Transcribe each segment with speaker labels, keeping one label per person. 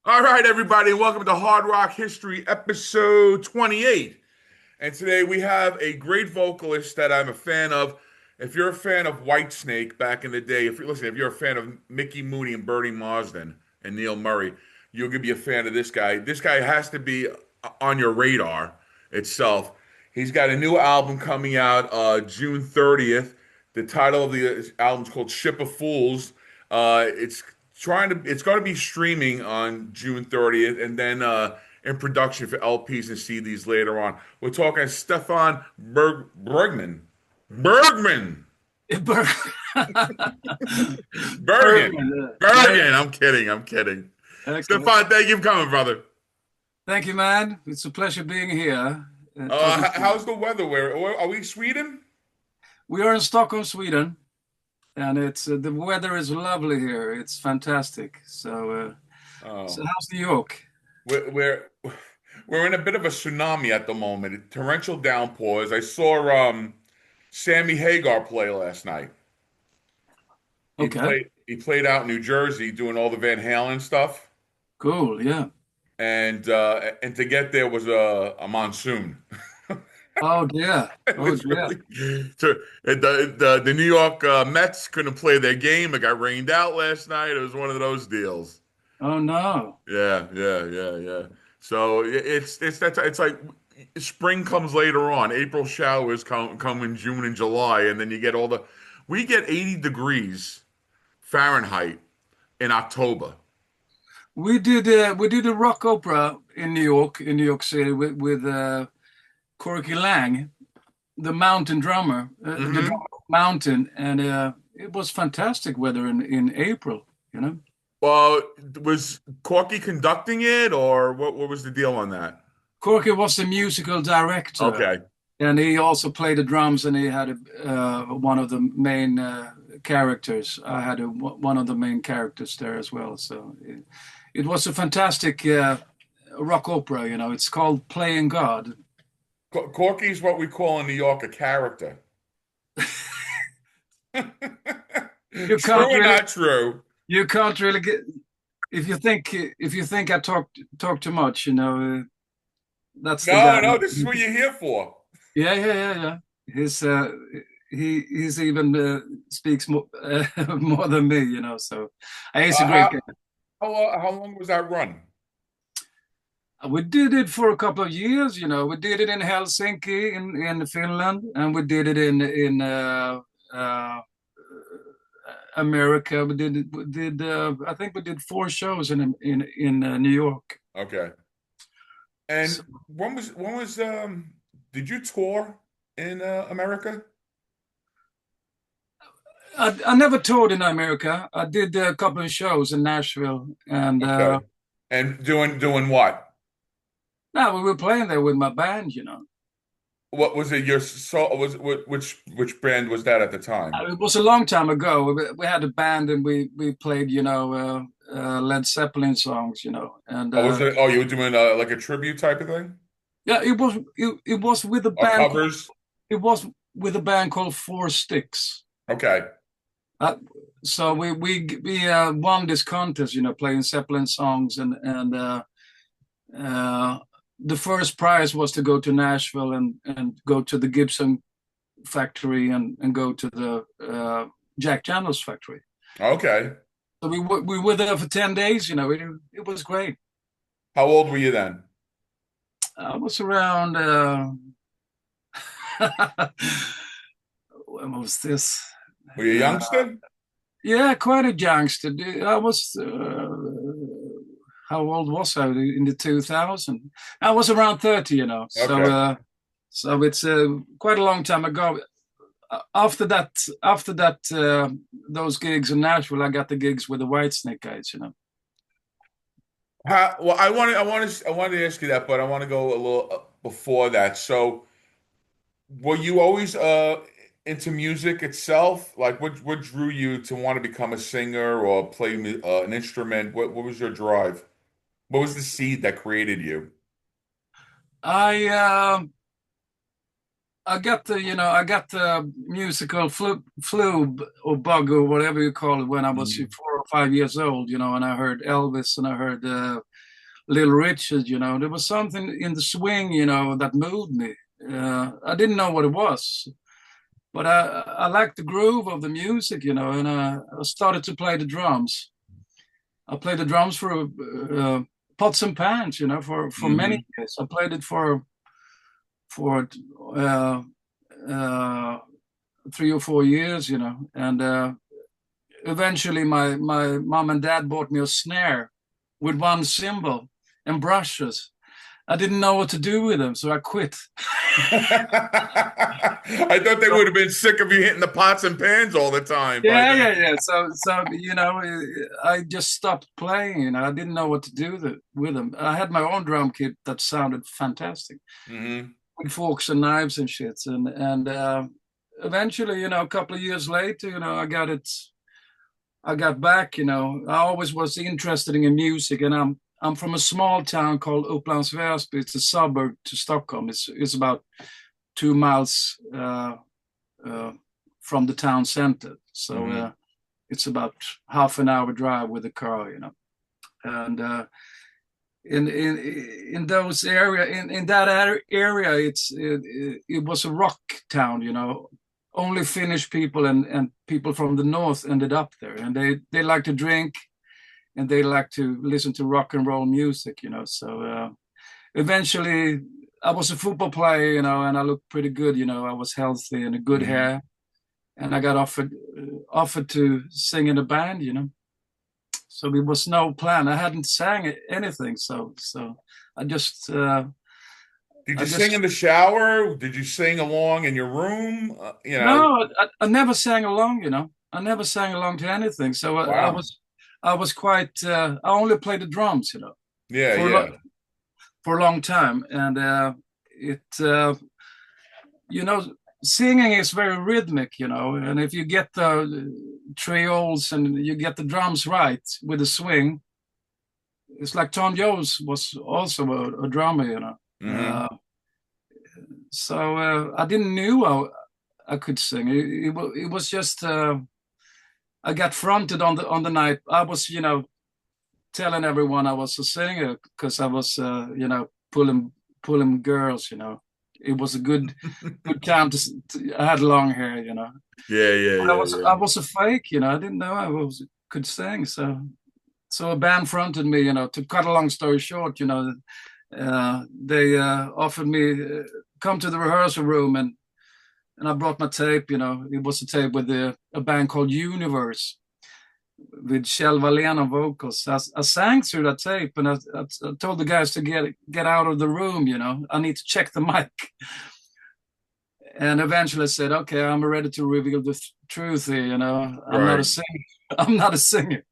Speaker 1: All right, everybody, welcome to Hard Rock History, episode 28. And today we have a great vocalist that I'm a fan of. If you're a fan of Whitesnake back in the day, if you're a fan of Mickey Mooney and Bernie Marsden and Neil Murray, you're gonna be a fan of this guy. This guy has to be on your radar itself. He's got a new album coming out June 30th. The title of the album is called Ship of Fools. It's going to be streaming on June 30th, and then in production for LPs and CDs later on. We're talking Stefan Bergman. Bergman.
Speaker 2: Berg-
Speaker 1: Bergen.
Speaker 2: Bergman,
Speaker 1: Bergen. I'm kidding. I'm kidding.
Speaker 2: excellent.
Speaker 1: Stefan, thank you for coming, brother.
Speaker 2: Thank you, man. It's a pleasure being here. Talking to you.
Speaker 1: How's the weather? Where are we? Sweden?
Speaker 2: We are in Stockholm, Sweden, and it's the weather is lovely here. It's fantastic. So
Speaker 1: Oh,
Speaker 2: how's New York?
Speaker 1: we're we're we're in a bit of a tsunami at the moment. Torrential downpours. I saw Sammy Hagar play last night. He
Speaker 2: Okay,
Speaker 1: played out in New Jersey doing all the Van Halen stuff,
Speaker 2: cool. Yeah.
Speaker 1: and to get there was a monsoon.
Speaker 2: Oh dear.
Speaker 1: It
Speaker 2: Oh
Speaker 1: was
Speaker 2: dear.
Speaker 1: really the New York Mets couldn't play their game. It got rained out last night. It was one of those deals.
Speaker 2: Oh no.
Speaker 1: Yeah, yeah, yeah, yeah. So it's like spring comes later on. April showers come in June and July, and then you get all the we get 80 degrees Fahrenheit in October.
Speaker 2: We did a rock opera in New York City with Corky Lang, the mountain drummer, the drummer
Speaker 1: Hmm.
Speaker 2: of Mountain, and it was fantastic weather in April. You know,
Speaker 1: Well, was Corky conducting it, or what was the deal on that?
Speaker 2: Corky was the musical director,
Speaker 1: Okay.
Speaker 2: and he also played the drums, and he had one of the main characters. I had one of the main characters there as well. So it was a fantastic rock opera. You know, it's called Playing God.
Speaker 1: Corky's what we call in New York a character.
Speaker 2: You
Speaker 1: True
Speaker 2: can't
Speaker 1: or
Speaker 2: really
Speaker 1: not true?
Speaker 2: you can't really get if you think I talk too much, you know, that's the
Speaker 1: No,
Speaker 2: guy.
Speaker 1: no, this is what you're here for.
Speaker 2: Yeah. He's he's even speaks more more than me, you know. So he's a great
Speaker 1: How
Speaker 2: guy.
Speaker 1: how long was that run?
Speaker 2: We did it for a couple of years, you know. We did it in Helsinki in Finland, and we did it in uh, America. We did I think we did 4 shows in New York.
Speaker 1: Okay. And
Speaker 2: So
Speaker 1: did you tour in America?
Speaker 2: I never toured in America. I did a couple of shows in Nashville, and
Speaker 1: Okay. And doing what?
Speaker 2: now we were playing there with my band. You know,
Speaker 1: What was it? Your so was which band was that at the time?
Speaker 2: it was a long time ago. We had a band, and we played, you know, Led Zeppelin songs, you know, and
Speaker 1: Oh, was it? Oh, you were doing like a tribute type of thing
Speaker 2: yeah, it was with a
Speaker 1: or
Speaker 2: band.
Speaker 1: covers?
Speaker 2: It was with a band called Four Sticks.
Speaker 1: Okay.
Speaker 2: Uh, so we won this contest, you know, playing Zeppelin songs, and uh, the first prize was to go to Nashville and go to the Gibson factory and go to the Jack Daniels factory.
Speaker 1: Okay.
Speaker 2: So we were there for 10 days. You know, it was great.
Speaker 1: How old were you then?
Speaker 2: I was around. When was this?
Speaker 1: Were you a
Speaker 2: Uh,
Speaker 1: youngster?
Speaker 2: yeah, quite a youngster. I was. How old was I in the 2000? I was around 30. You know,
Speaker 1: Okay.
Speaker 2: so it's quite a long time ago. After that, those gigs in Nashville, I got the gigs with the Whitesnake guys. You know.
Speaker 1: Well, I wanted to ask you that, but I want to go a little before that. So, were you always into music itself? Like, what drew you to want to become a singer or play an instrument? What was your drive? What was the seed that created you?
Speaker 2: I I got the musical flu or bug or whatever you call it when I was
Speaker 1: Mhm.
Speaker 2: 4 or 5 years old, you know, and I heard Elvis and I heard Little Richard, there was something in the swing, that moved me. I didn't know what it was, but I liked the groove of the music, and I started to play the drums. I played the drums for pots and pans, for many
Speaker 1: Hmm.
Speaker 2: years. I played it for uh, uh, 3 or 4 years, and eventually my mom and dad bought me a snare with one cymbal and brushes. I didn't know what to do with them, so I quit.
Speaker 1: I thought they would have been sick of you hitting the pots and pans all the time by
Speaker 2: Yeah,
Speaker 1: then.
Speaker 2: yeah, yeah. So I just stopped playing. I didn't know what to do with them. I had my own drum kit that sounded fantastic
Speaker 1: Hmm.
Speaker 2: with forks and knives and shit. And eventually, a couple of years later, I got it. I got back. I always was interested in music, and I'm from a small town called Upplands Väsby. It's a suburb to Stockholm. It's about 2 miles uh, from the town center. So
Speaker 1: Hmm.
Speaker 2: it's about half an hour drive with a car, And in those area in that area, it was a rock town, Only Finnish people and people from the north ended up there, and they like to drink and they like to listen to rock and roll music, So eventually, I was a football player, and I looked pretty good, I was healthy and a good
Speaker 1: Hmm.
Speaker 2: hair, and I got offered to sing in a band, So it was no plan. I hadn't sang anything, so I just
Speaker 1: Did
Speaker 2: I
Speaker 1: you sing
Speaker 2: just
Speaker 1: in the shower? Did you sing along in your room?
Speaker 2: no, I never sang along, I never sang along to anything. So
Speaker 1: Wow.
Speaker 2: I was quite I only played the drums,
Speaker 1: Yeah,
Speaker 2: for
Speaker 1: yeah.
Speaker 2: for a long time, and it you know singing is very rhythmic, and if you get the trioles and you get the drums right with the swing, it's like Tom Jones was also a drummer,
Speaker 1: Hmm.
Speaker 2: uh, so I didn't knew I could sing. It was just I got fronted on the night. I was, telling everyone I was a singer because I was, pulling girls. It was a good time I had long hair.
Speaker 1: Yeah, yeah,
Speaker 2: But I
Speaker 1: yeah,
Speaker 2: was
Speaker 1: yeah.
Speaker 2: I was a fake. I didn't know could sing. So a band fronted me. To cut a long story short, they offered me come to the rehearsal room, and I brought my tape. It was a tape with a band called Universe with Kjell Wallén on vocals. I sang through that tape, and I told the guys to get out of the room. I need to check the mic. And eventually I said, "Okay, I'm ready to reveal the truth here. I'm not a
Speaker 1: Right.
Speaker 2: singer. I'm not a singer."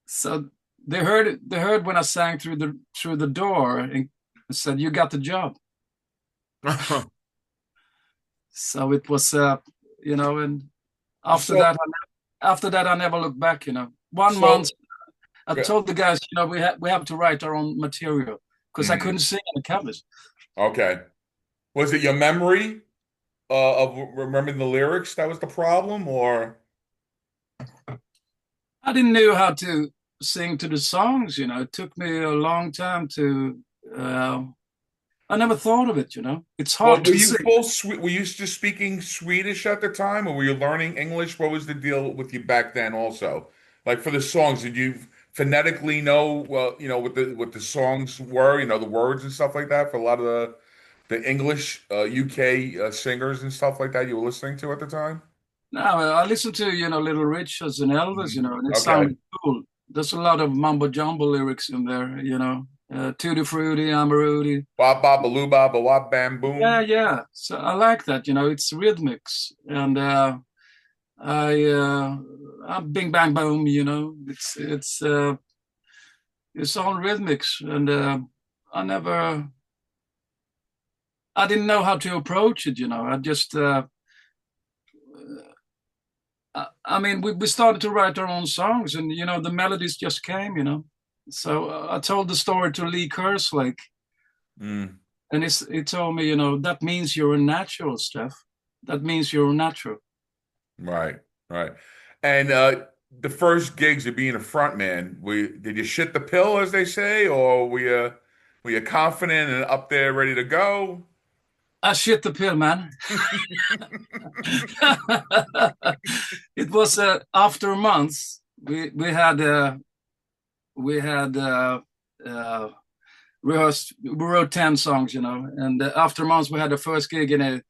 Speaker 2: So they heard it. They heard when I sang through the door and said, "You got the job." So it was, and after that,
Speaker 1: So,
Speaker 2: I never looked back. 1 month,
Speaker 1: so,
Speaker 2: I told the guys, we have to write our own material because I couldn't
Speaker 1: mhm.
Speaker 2: sing in the covers.
Speaker 1: Okay. Was it your memory of remembering the lyrics that was the problem, or?
Speaker 2: I didn't know how to sing to the songs. It took me a long time to. Uh, I never thought of it. It's
Speaker 1: Well,
Speaker 2: hard
Speaker 1: were
Speaker 2: to
Speaker 1: you
Speaker 2: sing.
Speaker 1: were you just speaking Swedish at the time, or were you learning English? What was the deal with you back then also? Like for the songs, did you phonetically know, well, what the songs were, the words and stuff like that for a lot of the English UK singers and stuff like that you were listening to at the time?
Speaker 2: Now I listened to Little Richards and Elvis,
Speaker 1: Mhm.
Speaker 2: and it
Speaker 1: Okay.
Speaker 2: sounded cool. There's a lot of mumbo jumbo lyrics in there. Tutti Frutti, Amaruti.
Speaker 1: Bop bop a loo bop a wop bam
Speaker 2: Yeah,
Speaker 1: boom.
Speaker 2: yeah. So I like that. It's rhythmics, and I'm Bing Bang Boom. It's all rhythmics, and I didn't know how to approach it. I just I mean, we started to write our own songs, and the melodies just came. So I told the story to Lee Kerslake,
Speaker 1: Mm,
Speaker 2: and he told me, that means you're a natural, Steph. That means you're a natural.
Speaker 1: right, right. And the first gigs of being a front man, did you shit the pill, as they say, or were you confident and up there ready to go?
Speaker 2: I shit the pill, man. It was after months. We had rehearsed. We wrote 10 songs, and after months we had the first gig in a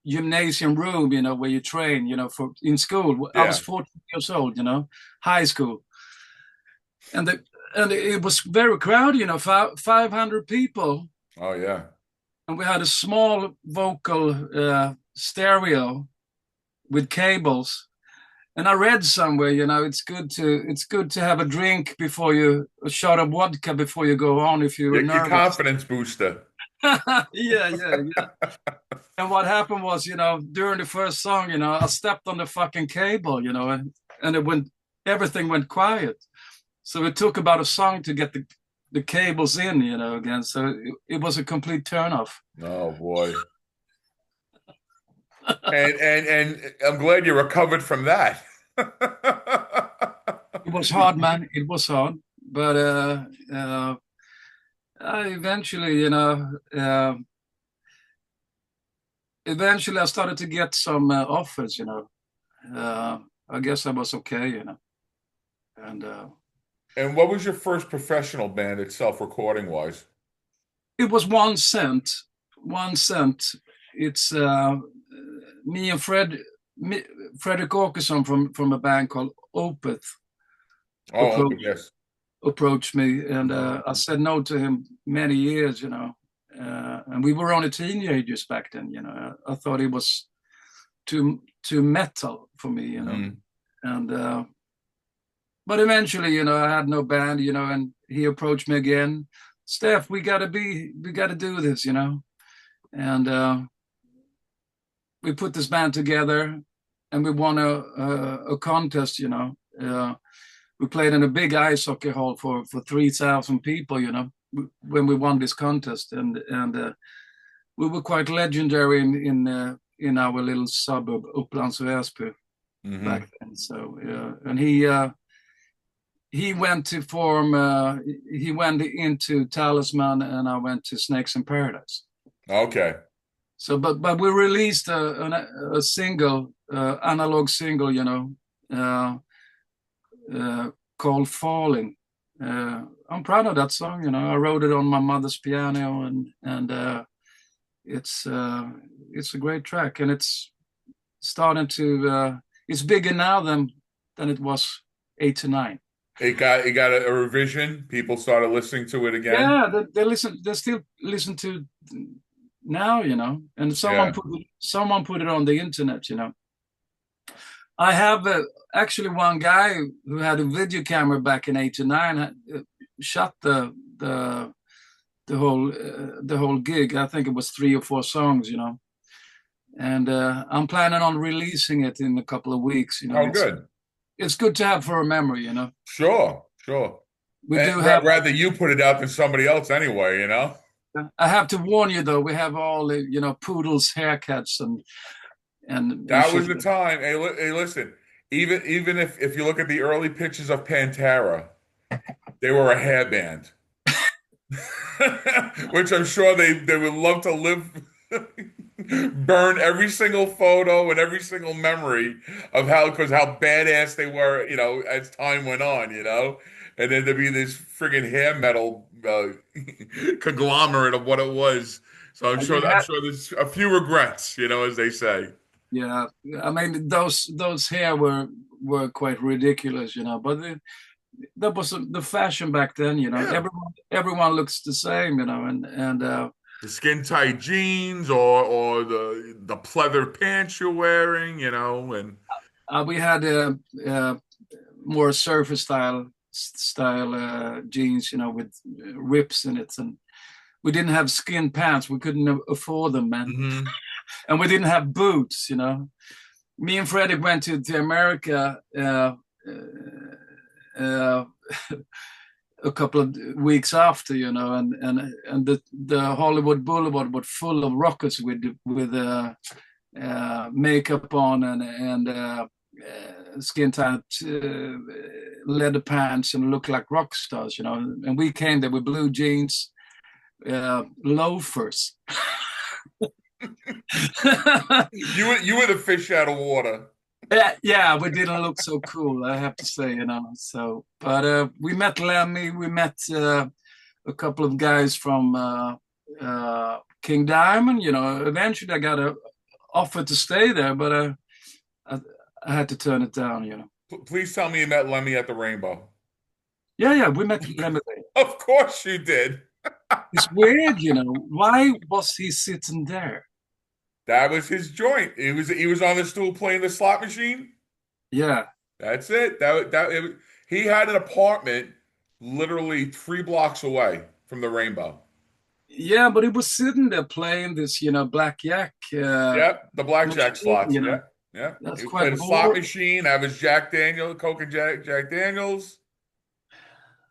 Speaker 2: gymnasium room, where you train, for in school. I was
Speaker 1: Yeah.
Speaker 2: 14 years old, high school, and it was very crowded, 500 people,
Speaker 1: Oh yeah.
Speaker 2: and we had a small vocal stereo with cables. And I read somewhere, it's good to have a drink before a shot of vodka before you go on if you're
Speaker 1: Your
Speaker 2: nervous.
Speaker 1: confidence booster.
Speaker 2: Yeah. And what happened was, during the first song, I stepped on the fucking cable, and everything went quiet. So it took about a song to get the cables in, again. So it was a complete turnoff.
Speaker 1: Oh boy. And I'm glad you recovered from that.
Speaker 2: It was hard, man. It was hard, but I eventually, I started to get some offers. I guess I was okay, and
Speaker 1: And what was your first professional band itself, recording wise?
Speaker 2: it was 1 cent. 1 cent. It's me and Fredrik Åkesson from a band called Opeth
Speaker 1: Oh,
Speaker 2: approached
Speaker 1: yes.
Speaker 2: approached me, and I said no to him many years, and we were only teenagers back then, I thought it was too metal for me,
Speaker 1: Hmm.
Speaker 2: and but eventually, I had no band, and he approached me again. Steph, we gotta do this, and we put this band together, and we won a contest, we played in a big ice hockey hall for 3,000 people, when we won this contest, and we were quite legendary in our little suburb, Upplands Väsby,
Speaker 1: Hmm.
Speaker 2: back then. So and he went to form. He went into Talisman, and I went to Snakes in Paradise.
Speaker 1: Okay.
Speaker 2: So, but we released a single, analog single, uh, called "Falling." I'm proud of that song. I wrote it on my mother's piano, and it's a great track, and it's starting to. It's bigger now than it was 8 to 9.
Speaker 1: It got a revision. People started listening to it again.
Speaker 2: Yeah, they listen. They still listen to now, and
Speaker 1: Yeah.
Speaker 2: someone put it on the internet. I have actually one guy who had a video camera back in 8 to 9 shot the whole gig. I think it was 3 or 4 songs, and I'm planning on releasing it in a couple of weeks.
Speaker 1: Oh,
Speaker 2: It's
Speaker 1: good.
Speaker 2: it's good to have for a memory.
Speaker 1: Sure, sure.
Speaker 2: We do have.
Speaker 1: Rather you put it out than somebody else anyway.
Speaker 2: I have to warn you though. We have all the poodles haircuts and
Speaker 1: That was
Speaker 2: shit.
Speaker 1: the time. Hey, listen. Even if you look at the early pictures of Pantera, they were a hair band, which I'm sure they would love to live, burn every single photo and every single memory of how badass they were, as time went on. And then there'd be this friggin' hair metal conglomerate of what it was. So I'm
Speaker 2: You
Speaker 1: sure I'm
Speaker 2: had,
Speaker 1: sure there's a few regrets, as they say.
Speaker 2: yeah. I mean, those hair were quite ridiculous, but that was the fashion back then.
Speaker 1: Yeah.
Speaker 2: Everyone looks the same, and
Speaker 1: The skin tight jeans or the pleather pants you're wearing, and
Speaker 2: we had more surface style jeans, with rips in it, and we didn't have skin pants. We couldn't afford them, man,
Speaker 1: hmm
Speaker 2: and we didn't have boots. Me and Fredrik went to America. Uh, a couple of weeks after, and the Hollywood Boulevard was full of rockers with makeup on and skin tight leather pants and look like rock stars, And we came there with blue jeans, loafers.
Speaker 1: You were the fish out of water.
Speaker 2: Yeah, we didn't look so cool, I have to say. So, but we met Lemmy, we met a couple of guys from King Diamond. Eventually I got a offer to stay there, but I, I had to turn it down.
Speaker 1: Please tell me you met Lemmy at the Rainbow.
Speaker 2: Yeah, we met Lemmy there.
Speaker 1: Of course you did.
Speaker 2: It's weird. Why was he sitting there?
Speaker 1: That was his joint. He was on the stool playing the slot machine.
Speaker 2: Yeah.
Speaker 1: That's it. He had an apartment literally 3 blocks away from the Rainbow.
Speaker 2: Yeah, but he was sitting there playing this, blackjack
Speaker 1: Yep, the blackjack
Speaker 2: machine,
Speaker 1: slots. Yeah, yeah.
Speaker 2: That's
Speaker 1: He
Speaker 2: quite
Speaker 1: played a slot
Speaker 2: boring.
Speaker 1: machine. Have his Jack Daniel, Coke and Jack Daniels.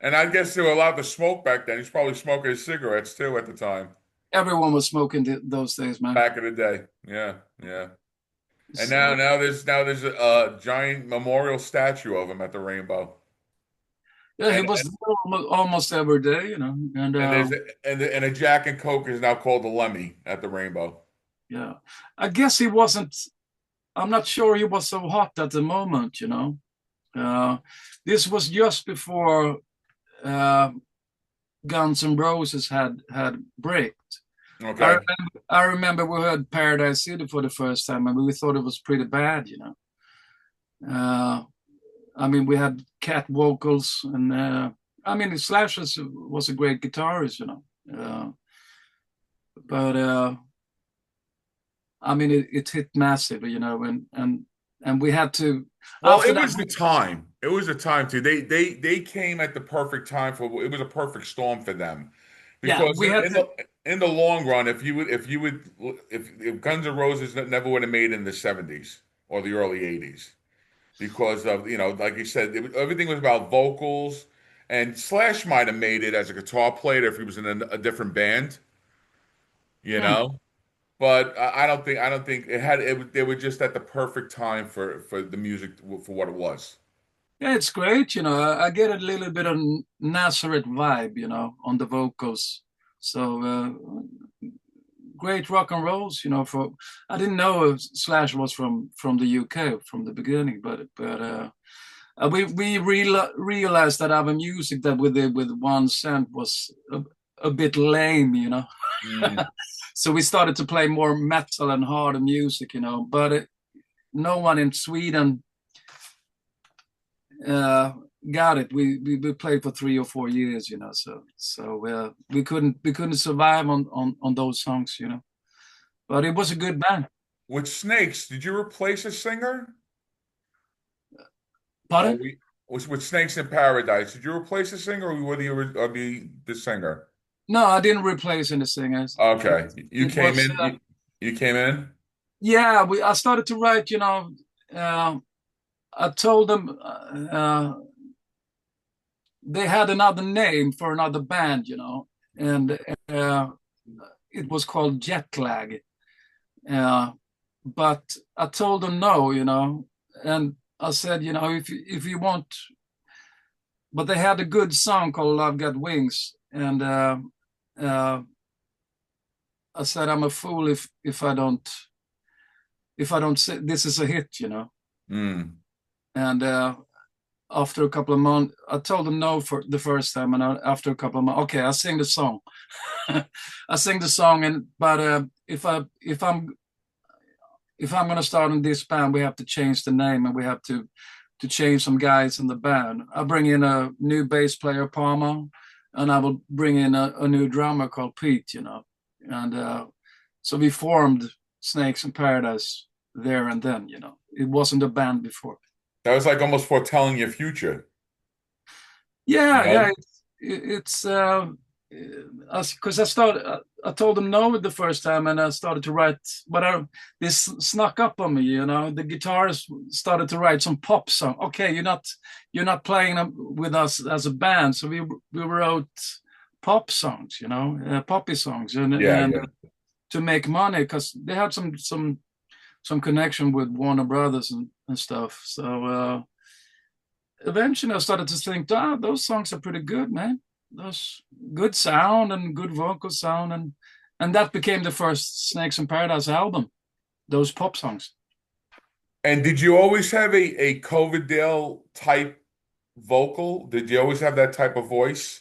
Speaker 1: And I guess they were allowed to smoke back then. He's probably smoking his cigarettes too at the time.
Speaker 2: Everyone was smoking those days, man.
Speaker 1: Back in the day. Yeah, yeah. And now
Speaker 2: So
Speaker 1: now there's a giant memorial statue of him at the Rainbow.
Speaker 2: yeah, he
Speaker 1: And
Speaker 2: was there almost every day. And
Speaker 1: and there's and a Jack and Coke is now called the Lemmy at the Rainbow.
Speaker 2: yeah, I guess he wasn't. I'm not sure he was so hot at the moment. This was just before uh, Guns N' Roses had breaked. I
Speaker 1: Okay.
Speaker 2: remember, I remember we heard Paradise City for the first time, and we thought it was pretty bad. Uh, I mean, we had cat vocals, and Slash was a great guitarist. But it hit massively. And we had to
Speaker 1: Well,
Speaker 2: after
Speaker 1: it
Speaker 2: that.
Speaker 1: was the time. It was the time too. They came at the perfect time for it was a perfect storm for them.
Speaker 2: Yeah,
Speaker 1: Because
Speaker 2: we had to.
Speaker 1: in the long run, if Guns N' Roses never would have made it in the 70s or the early 80s because of like you said everything was about vocals and Slash might have made it as a guitar player if he was in a different band, you
Speaker 2: Hmm.
Speaker 1: know. But I don't think they were just at the perfect time for the music for what it was.
Speaker 2: Yeah, it's great. I get a little bit of Nazareth vibe, on the vocals. So great rock and rolls. For I didn't know Slash was from the UK from the beginning, but we realized that our music that we did with 1 Cent was a bit lame.
Speaker 1: Mm.
Speaker 2: So we started to play more metal and harder music. But no one in Sweden uh, got it. We played for 3 or 4 years. So we couldn't survive on those songs. But it was a good band.
Speaker 1: With Snakes, did you replace a singer? Or
Speaker 2: Pardon?
Speaker 1: we was with Snakes in Paradise? Did you replace a singer, or were the singer?
Speaker 2: No, I didn't replace any singers. It,
Speaker 1: Okay, you
Speaker 2: it
Speaker 1: came
Speaker 2: was
Speaker 1: in. You came in.
Speaker 2: yeah. I started to write. I told them they had another name for another band. And it was called Jet Lag. Uh, but I told them no. And I said, if you want, but they had a good song called "Love Got Wings," and uh, I said, I'm a fool if I don't say this is a hit.
Speaker 1: Mm.
Speaker 2: And after a couple of months, I told them no for the first time, and after a couple of months, okay, I sing the song. I sing the song, but if I'm going to start in this band, we have to change the name, and we have to change some guys in the band. I bring in a new bass player, Palmer, and I will bring in a new drummer called Pete. And so we formed Snakes in Paradise there and then. It wasn't a band before.
Speaker 1: That was like almost foretelling your future. You
Speaker 2: Yeah, yeah.
Speaker 1: know.
Speaker 2: It's because I told them no the first time, and I started to write. But this snuck up on me. The guitarist started to write some pop song. Okay, you're not playing with us as a band, so we wrote pop songs. Poppy songs, and
Speaker 1: Yeah,
Speaker 2: and
Speaker 1: yeah.
Speaker 2: to make money because they had some some connection with Warner Brothers and stuff. So eventually I started to think, those songs are pretty good, man. Those good sound and good vocal sound, and that became the first Snakes in Paradise album. Those pop songs.
Speaker 1: And did you always have a Coverdale type vocal? Did you always have that type of voice?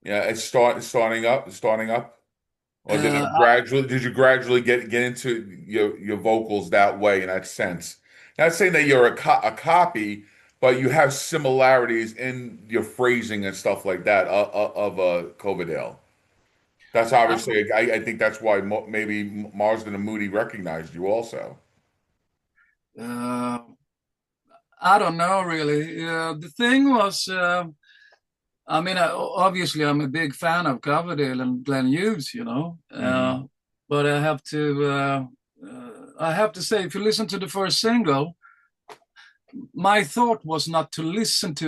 Speaker 1: Yeah, it's starting up, or
Speaker 2: Uh,
Speaker 1: did you gradually get into your vocals that way in that sense? Not saying that you're a copy, but you have similarities in your phrasing and stuff like that of Coverdale. That's obviously, I think that's why maybe Marsden and Moody recognized you also.
Speaker 2: uh, I don't know really. The thing was, I mean, obviously, I'm a big fan of Coverdale and Glenn Hughes,
Speaker 1: Hmm.
Speaker 2: but I have to say, if you listen to the first single, my thought was not to listen to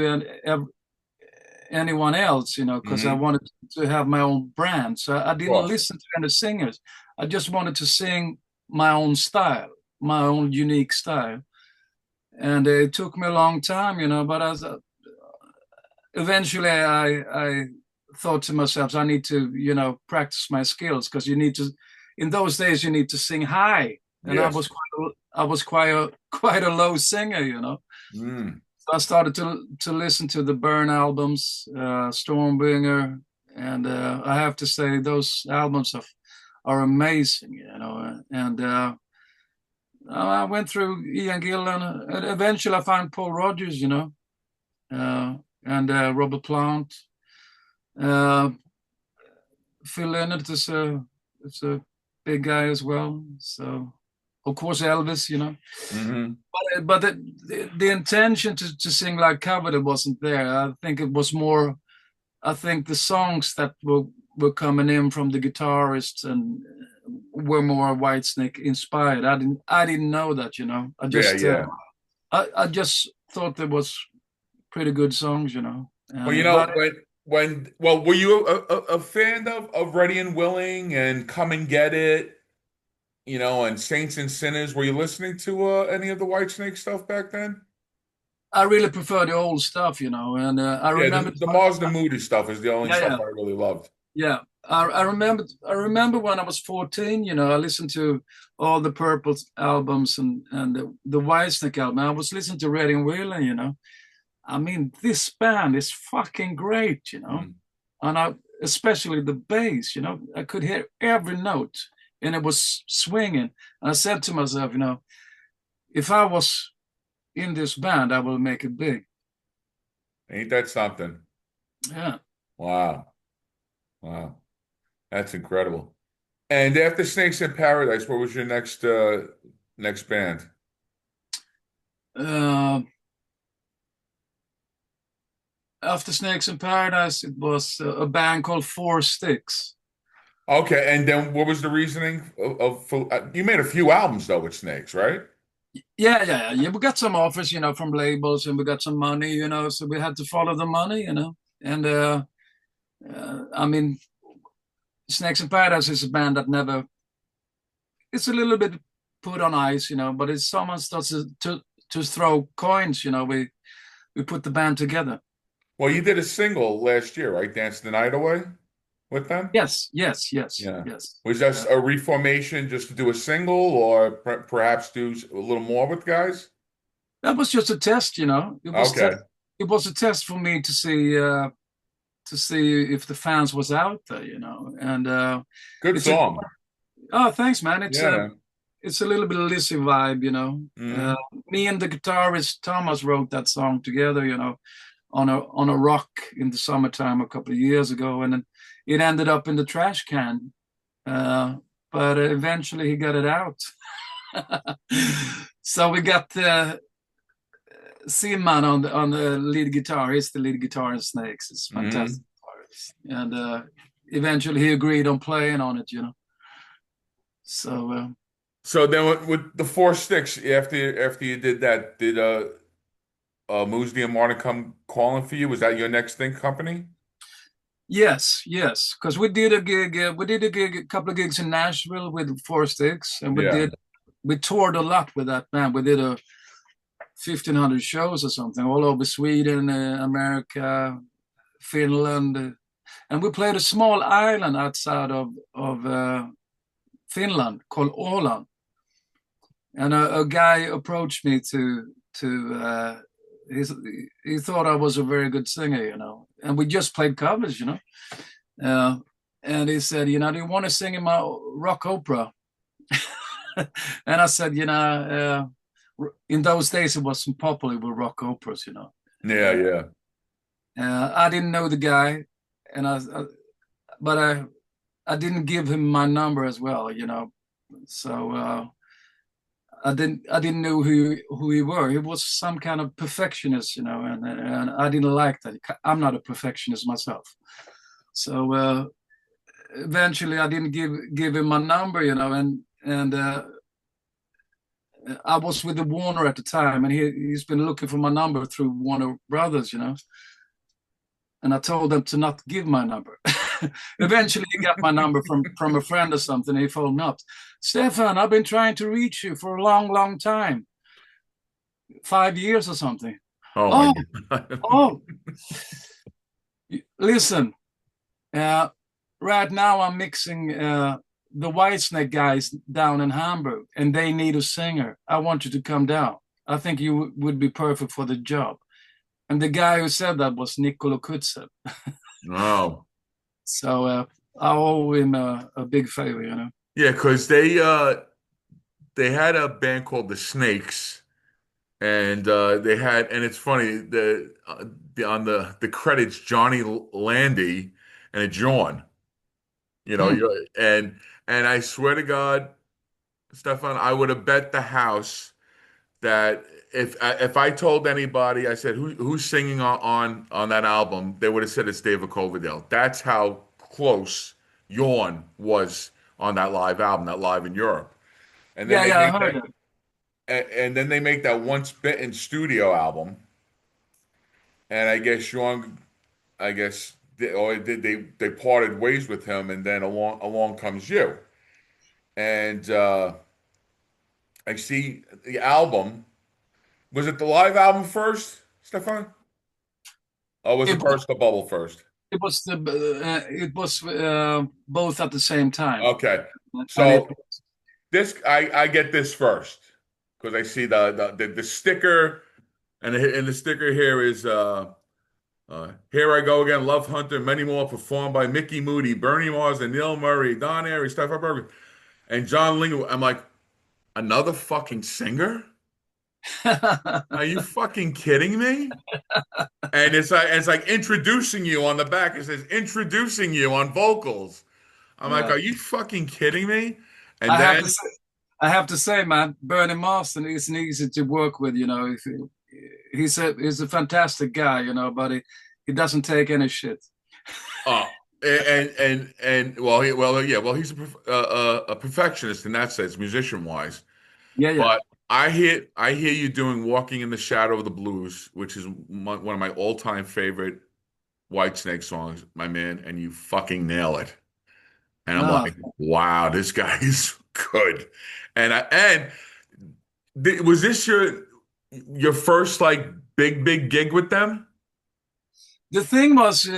Speaker 2: anyone else, because I
Speaker 1: Hmm.
Speaker 2: wanted to have my own brand. So I
Speaker 1: Of
Speaker 2: didn't
Speaker 1: course.
Speaker 2: listen to any singers. I just wanted to sing my own style, my own unique style. And it took me a long time, but eventually I thought to myself, I need to, practice my skills, because in those days, you need to sing high. And
Speaker 1: Yes.
Speaker 2: I was quite a low singer,
Speaker 1: Mm.
Speaker 2: So I started to listen to the Burn albums, Stormbringer, and I have to say those albums are amazing, And I went through Ian Gillan, and eventually I found Paul Rodgers, uh, and Robert Plant. Uh, Phil Lynott is a big guy as well. So of course Elvis,
Speaker 1: Hmm.
Speaker 2: But the intention to sing like Coverdale wasn't there. I think it was more. I think the songs that were coming in from the guitarists and were more Whitesnake inspired. I didn't know that, I
Speaker 1: Yeah,
Speaker 2: just
Speaker 1: yeah.
Speaker 2: I just thought there was pretty good songs,
Speaker 1: Well,
Speaker 2: And but
Speaker 1: were you a fan of Ready and Willing and Come and Get It, and Saints and Sinners? Were you listening to any of the Whitesnake stuff back then?
Speaker 2: I really prefer the old stuff, And I
Speaker 1: Yeah,
Speaker 2: remember,
Speaker 1: the Mars the Moody stuff is the only
Speaker 2: yeah,
Speaker 1: stuff
Speaker 2: yeah,
Speaker 1: I really loved.
Speaker 2: yeah. I remember when I was 14, I listened to all the Purple albums and the Whitesnake album. I was listening to Red and Willing, I mean, this band is fucking great,
Speaker 1: Mm.
Speaker 2: And especially the bass, I could hear every note and it was swinging. And I said to myself, if I was in this band, I will make it big.
Speaker 1: Ain't that something?
Speaker 2: Yeah.
Speaker 1: Wow. Wow. That's incredible. And after Snakes in Paradise, what was your next band?
Speaker 2: Uh, After Snakes in Paradise, it was a band called Four Sticks.
Speaker 1: Okay, and then what was the reasoning you made a few albums though with Snakes, right?
Speaker 2: Yeah. We got some offers, from labels, and we got some money, so we had to follow the money, And I mean, Snakes in Paradise is a band that never. It's a little bit put on ice, but if someone starts to throw coins, we put the band together.
Speaker 1: Well, you did a single last year, right? Dance the Night Away with them?
Speaker 2: Yes.
Speaker 1: Yeah. Was that a reformation just to do a single or perhaps do a little more with guys?
Speaker 2: That was just a test,
Speaker 1: Okay.
Speaker 2: it was a test for me to see if the fans was out there, And
Speaker 1: Good
Speaker 2: it's a
Speaker 1: song.
Speaker 2: oh, thanks, man. It's
Speaker 1: Yeah,
Speaker 2: a
Speaker 1: man.
Speaker 2: it's a little bit of Lizzy vibe,
Speaker 1: Hmm.
Speaker 2: Me and the guitarist Thomas wrote that song together, on a rock in the summertime a couple of years ago, and then it ended up in the trash can. Uh, but eventually he got it out. So we got Simon on the lead guitar. He's the lead guitar in Snakes. It's
Speaker 1: Hmm.
Speaker 2: fantastic. And eventually he agreed on playing on it, So
Speaker 1: So then with the Four Sticks, after you did that, did Moosey and Martin come calling for you? Was that your next thing company?
Speaker 2: yes, because we did a gig. We did a couple of gigs in Nashville with Four Sticks, and we
Speaker 1: Yeah.
Speaker 2: did we toured a lot with that band. We did 1,500 shows or something all over Sweden, America, Finland, and we played a small island outside of Finland called Åland. And a guy approached me he thought I was a very good singer, and we just played covers, and he said, do you want to sing in my rock opera? And I said, in those days it wasn't popular with rock operas,
Speaker 1: Yeah, yeah.
Speaker 2: I didn't know the guy, but I didn't give him my number as well, so I didn't know who he were. He was some kind of perfectionist, and I didn't like that. I'm not a perfectionist myself, so eventually I didn't give him my number, and I was with the Warner at the time, and he's been looking for my number through Warner Brothers, and I told them to not give my number. Eventually he got my number from a friend or something. He phoned up, Stefan, I've been trying to reach you for a long time, 5 years or something.
Speaker 1: Oh my God.
Speaker 2: Oh, listen, right now I'm mixing the Whitesnake guys down in Hamburg, and they need a singer. I want you to come down. I think you would be perfect for the job. And the guy who said that was Niccolo Kutzev.
Speaker 1: Oh.
Speaker 2: So I owe him a big favor,
Speaker 1: Yeah, because they had a band called the Snakes, and and it's funny on the credits Johnny Landy and a John,
Speaker 2: Hmm.
Speaker 1: and I swear to God, Stefan, I would have bet the house that if I told anybody, I said who's singing on that album, they would have said it's David Coverdale. That's how close Jorn was on that live album, that Live in Europe. And then they
Speaker 2: Yeah, I
Speaker 1: make
Speaker 2: heard
Speaker 1: that,
Speaker 2: it.
Speaker 1: and then they make that Once Bitten studio album. And I guess Jorn, they parted ways with him, and then along comes you. And I see the album. Was it the live album first, Stefan? Oh, was
Speaker 2: It
Speaker 1: it
Speaker 2: was
Speaker 1: Burst the Bubble first?
Speaker 2: both at the same time,
Speaker 1: Okay.
Speaker 2: and it.
Speaker 1: So this I get this first because I see the sticker, and the sticker here is Here I Go Again, Love Hunter, many more performed by Mickey Moody, Bernie Mars, and Neil Murray, Don Airey, Stefan Berggren, and John Lingo. I'm like, another fucking singer? Are you fucking kidding me? And it's like introducing you on the back. It says introducing you on vocals. I'm like,
Speaker 2: Yeah,
Speaker 1: are you fucking kidding me? And
Speaker 2: I have
Speaker 1: then
Speaker 2: to say, I have to say, man, Bernie Marsden isn't easy to work with. He's a fantastic guy, but he doesn't take any shit.
Speaker 1: uh and well he's a perfectionist in that sense, musician wise.
Speaker 2: Yeah, yeah.
Speaker 1: But I hear you doing Walking in the Shadow of the Blues, which is one of my all-time favorite Whitesnake songs, my man, and you fucking nail it. And I'm
Speaker 2: No,
Speaker 1: like, wow, this guy is good. Was this your first like big gig with them?
Speaker 2: the thing was,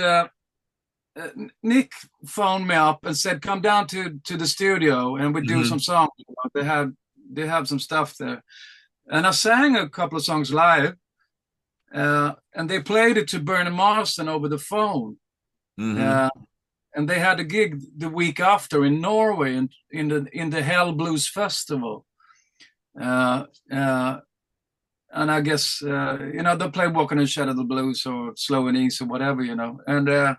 Speaker 2: Nick phoned me up and said, "Come down to the studio and we do some
Speaker 1: Hmm.
Speaker 2: songs." They have some stuff there, and I sang a couple of songs live, and they played it to Bernie Marsden over the phone.
Speaker 1: Hmm.
Speaker 2: Uh, and they had a gig the week after in Norway, in the Hell Blues Festival. Uh, uh, and I guess they play Walking in the Shadow of the Blues or Slow and Easy or whatever, And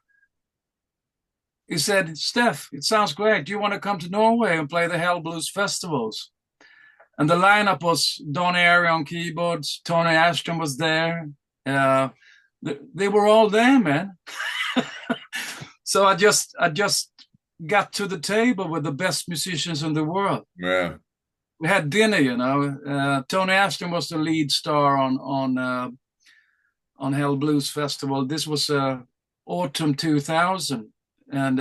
Speaker 2: he said, "Steph, it sounds great. Do you want to come to Norway and play the Hell Blues Festivals?" And the lineup was Don Airey on keyboards, Tony Ashton was there. Uh, they were all there, man. So I just got to the table with the best musicians in the world.
Speaker 1: Yeah.
Speaker 2: We had dinner, Tony Ashton was the lead star on Hell Blues Festival. This was autumn 2000, and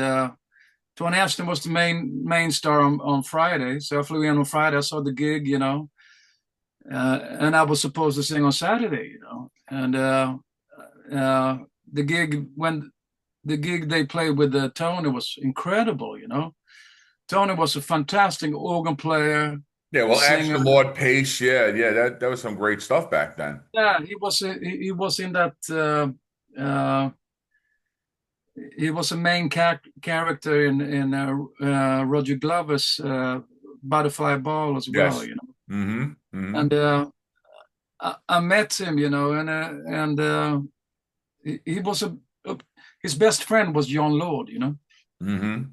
Speaker 2: Tony Ashton was the main star on Friday. So I flew in on Friday. I saw the gig, and I was supposed to sing on Saturday, and uh, the gig when the gig they played with Tony was incredible. Tony was a fantastic organ player,
Speaker 1: Yeah,
Speaker 2: a
Speaker 1: well,
Speaker 2: singer.
Speaker 1: Ashton Lord Pace, yeah, that was some great stuff back then.
Speaker 2: Yeah, he was in that. Uh, he was a main character in Roger Glover's Butterfly Ball as well.
Speaker 1: Yes. Mm-hmm.
Speaker 2: And I met him, and he was his best friend was John Lord.
Speaker 1: Mm-hmm.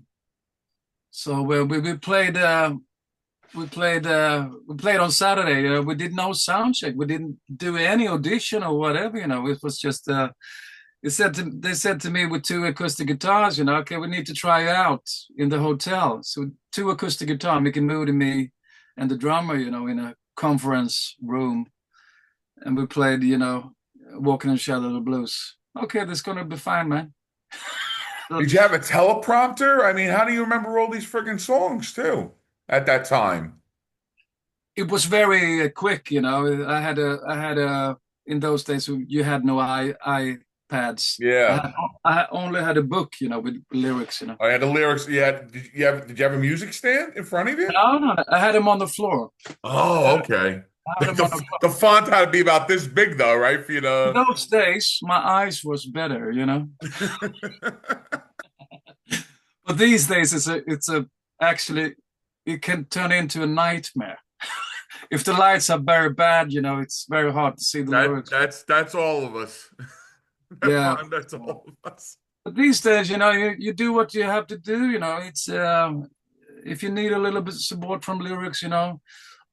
Speaker 2: So we played on Saturday. We did no sound check. We didn't do any audition or whatever. It was just they said to me with two acoustic guitars, okay, we need to try out in the hotel. So two acoustic guitar, Mickey Moody, me, and the drummer, in a conference room, and we played, Walking in the Shadow of the Blues. Okay, that's gonna be fine, man.
Speaker 1: Did you have a teleprompter? I mean, how do you remember all these friggin' songs too at that time?
Speaker 2: It was very quick. I had a in those days you had no iPads.
Speaker 1: Yeah.
Speaker 2: I only had a book, with lyrics.
Speaker 1: I had the lyrics. Yeah. Did you have a music stand in front of you?
Speaker 2: No, no, I had them on the floor.
Speaker 1: Oh, okay.
Speaker 2: I had them on the
Speaker 1: The,
Speaker 2: floor.
Speaker 1: the font had to be about this big though, right? For you
Speaker 2: In
Speaker 1: to
Speaker 2: those days, my eyes was better. But these days, it's a actually it can turn into a nightmare. If the lights are very bad, it's very hard to see the
Speaker 1: that
Speaker 2: lyrics.
Speaker 1: that's all of us.
Speaker 2: Yeah.
Speaker 1: That's all of us.
Speaker 2: But these days, you do what you have to do. It's if you need a little bit of support from lyrics,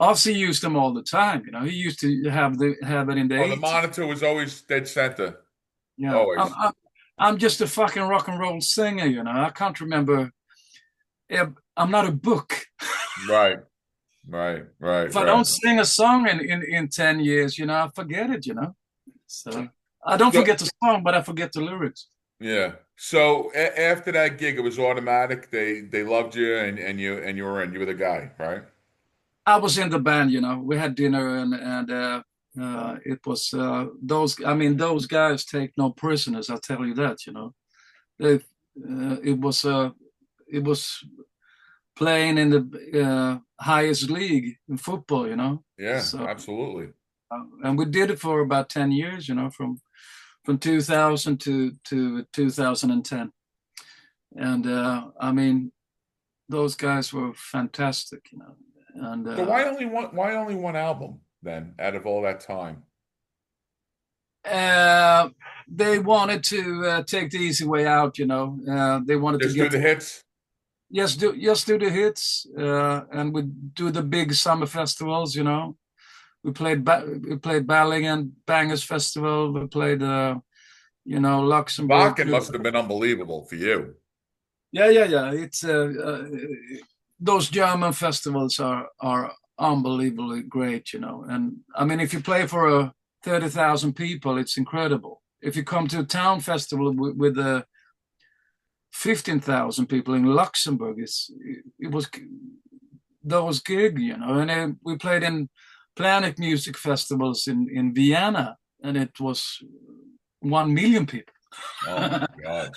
Speaker 2: Ozzy used them all the time. He used to have it in the
Speaker 1: Oh, the
Speaker 2: 80s.
Speaker 1: monitor was always dead center.
Speaker 2: Yeah, I'm,
Speaker 1: Always.
Speaker 2: I'm I'm just a fucking rock and roll singer. I can't remember. I'm not a book.
Speaker 1: Right. Right. Right.
Speaker 2: If I
Speaker 1: Right.
Speaker 2: don't sing a song in 10 years, I forget it. So I don't
Speaker 1: So,
Speaker 2: forget the song, but I forget the lyrics.
Speaker 1: yeah. So after that gig, it was automatic. They loved you, and you were in. You were the guy, right?
Speaker 2: I was in the band. We had dinner, and it was those guys take no prisoners. I'll tell you that. They, it was playing in the highest league in football.
Speaker 1: Yeah.
Speaker 2: So
Speaker 1: Absolutely.
Speaker 2: and we did it for about 10 years. From 2000 to 2010, and I mean those guys were fantastic. And
Speaker 1: So why only one album then out of all that time?
Speaker 2: they wanted to take the easy way out. They wanted to
Speaker 1: Just do
Speaker 2: get
Speaker 1: the hits?
Speaker 2: just do the hits, and we do the big summer festivals. We played Balingen Bangers Festival. We played Luxembourg.
Speaker 1: Wacken must have been unbelievable for you.
Speaker 2: Yeah. It's those German festivals are unbelievably great. And I mean, if you play for 30,000 people, it's incredible. If you come to a town festival with 15,000 people in Luxembourg, it was those gigs. And then we played in Planet Music festivals in Vienna, and it was 1 million people.
Speaker 1: Oh my God.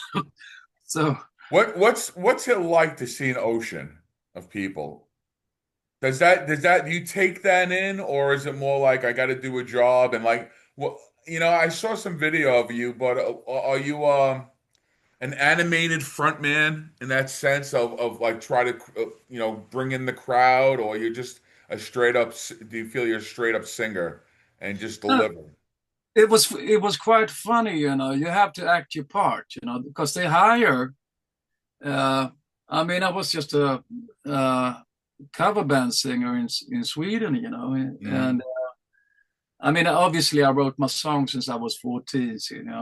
Speaker 2: So
Speaker 1: What's it like to see an ocean of people? Do you take that in, or is it more like I got to do a job and like well, I saw some video of you, but are you an animated frontman in that sense of like try to bring in the crowd, or you're just a straight up? Do you feel you're a straight up singer and just
Speaker 2: uh,
Speaker 1: deliver?
Speaker 2: it was quite funny. You have to act your part, because they hire. Uh, I mean, I was just a cover band singer in Sweden,
Speaker 1: Mm-hmm.
Speaker 2: and I mean, obviously, I wrote my songs since I was 14,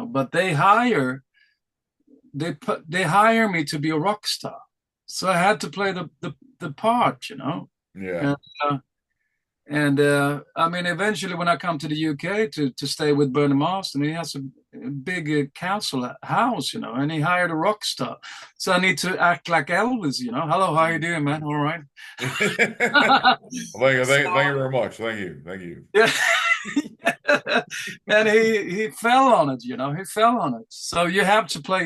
Speaker 2: but they hire me to be a rock star, so I had to play the part,
Speaker 1: Yeah.
Speaker 2: and, uh, I mean, eventually, when I come to the UK to stay with Bernie Marsden, he has a big council house, and he hired a rock star. So I need to act like Elvis, Hello, how you doing, man? All right. So,
Speaker 1: Thank you very much. Thank you.
Speaker 2: yeah. And he fell on it, He fell on it. So you have to play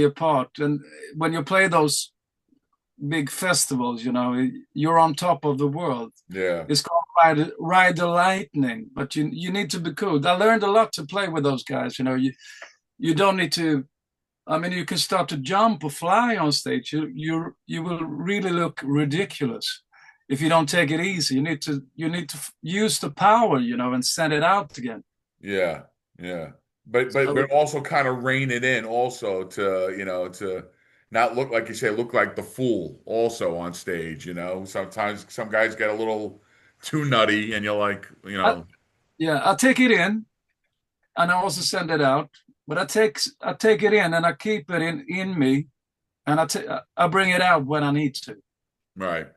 Speaker 2: your part, and when you play those big festivals, you're on top of the world.
Speaker 1: Yeah,
Speaker 2: It's called Ride the Lightning, but you need to be cool. I learned a lot to play with those guys. You don't need to. I mean, you can start to jump or fly on stage. You will really look ridiculous if you don't take it easy. You need to use the power, and send it out again.
Speaker 1: yeah, yeah.
Speaker 2: So,
Speaker 1: But also kind of rein it in, also to to not look like you say, look like the fool also on stage. Sometimes some guys get a little too nutty, and you're like,
Speaker 2: I, yeah, I take it in, and I also send it out. But I take it in, and I keep it in me, and I bring it out when I need to.
Speaker 1: right.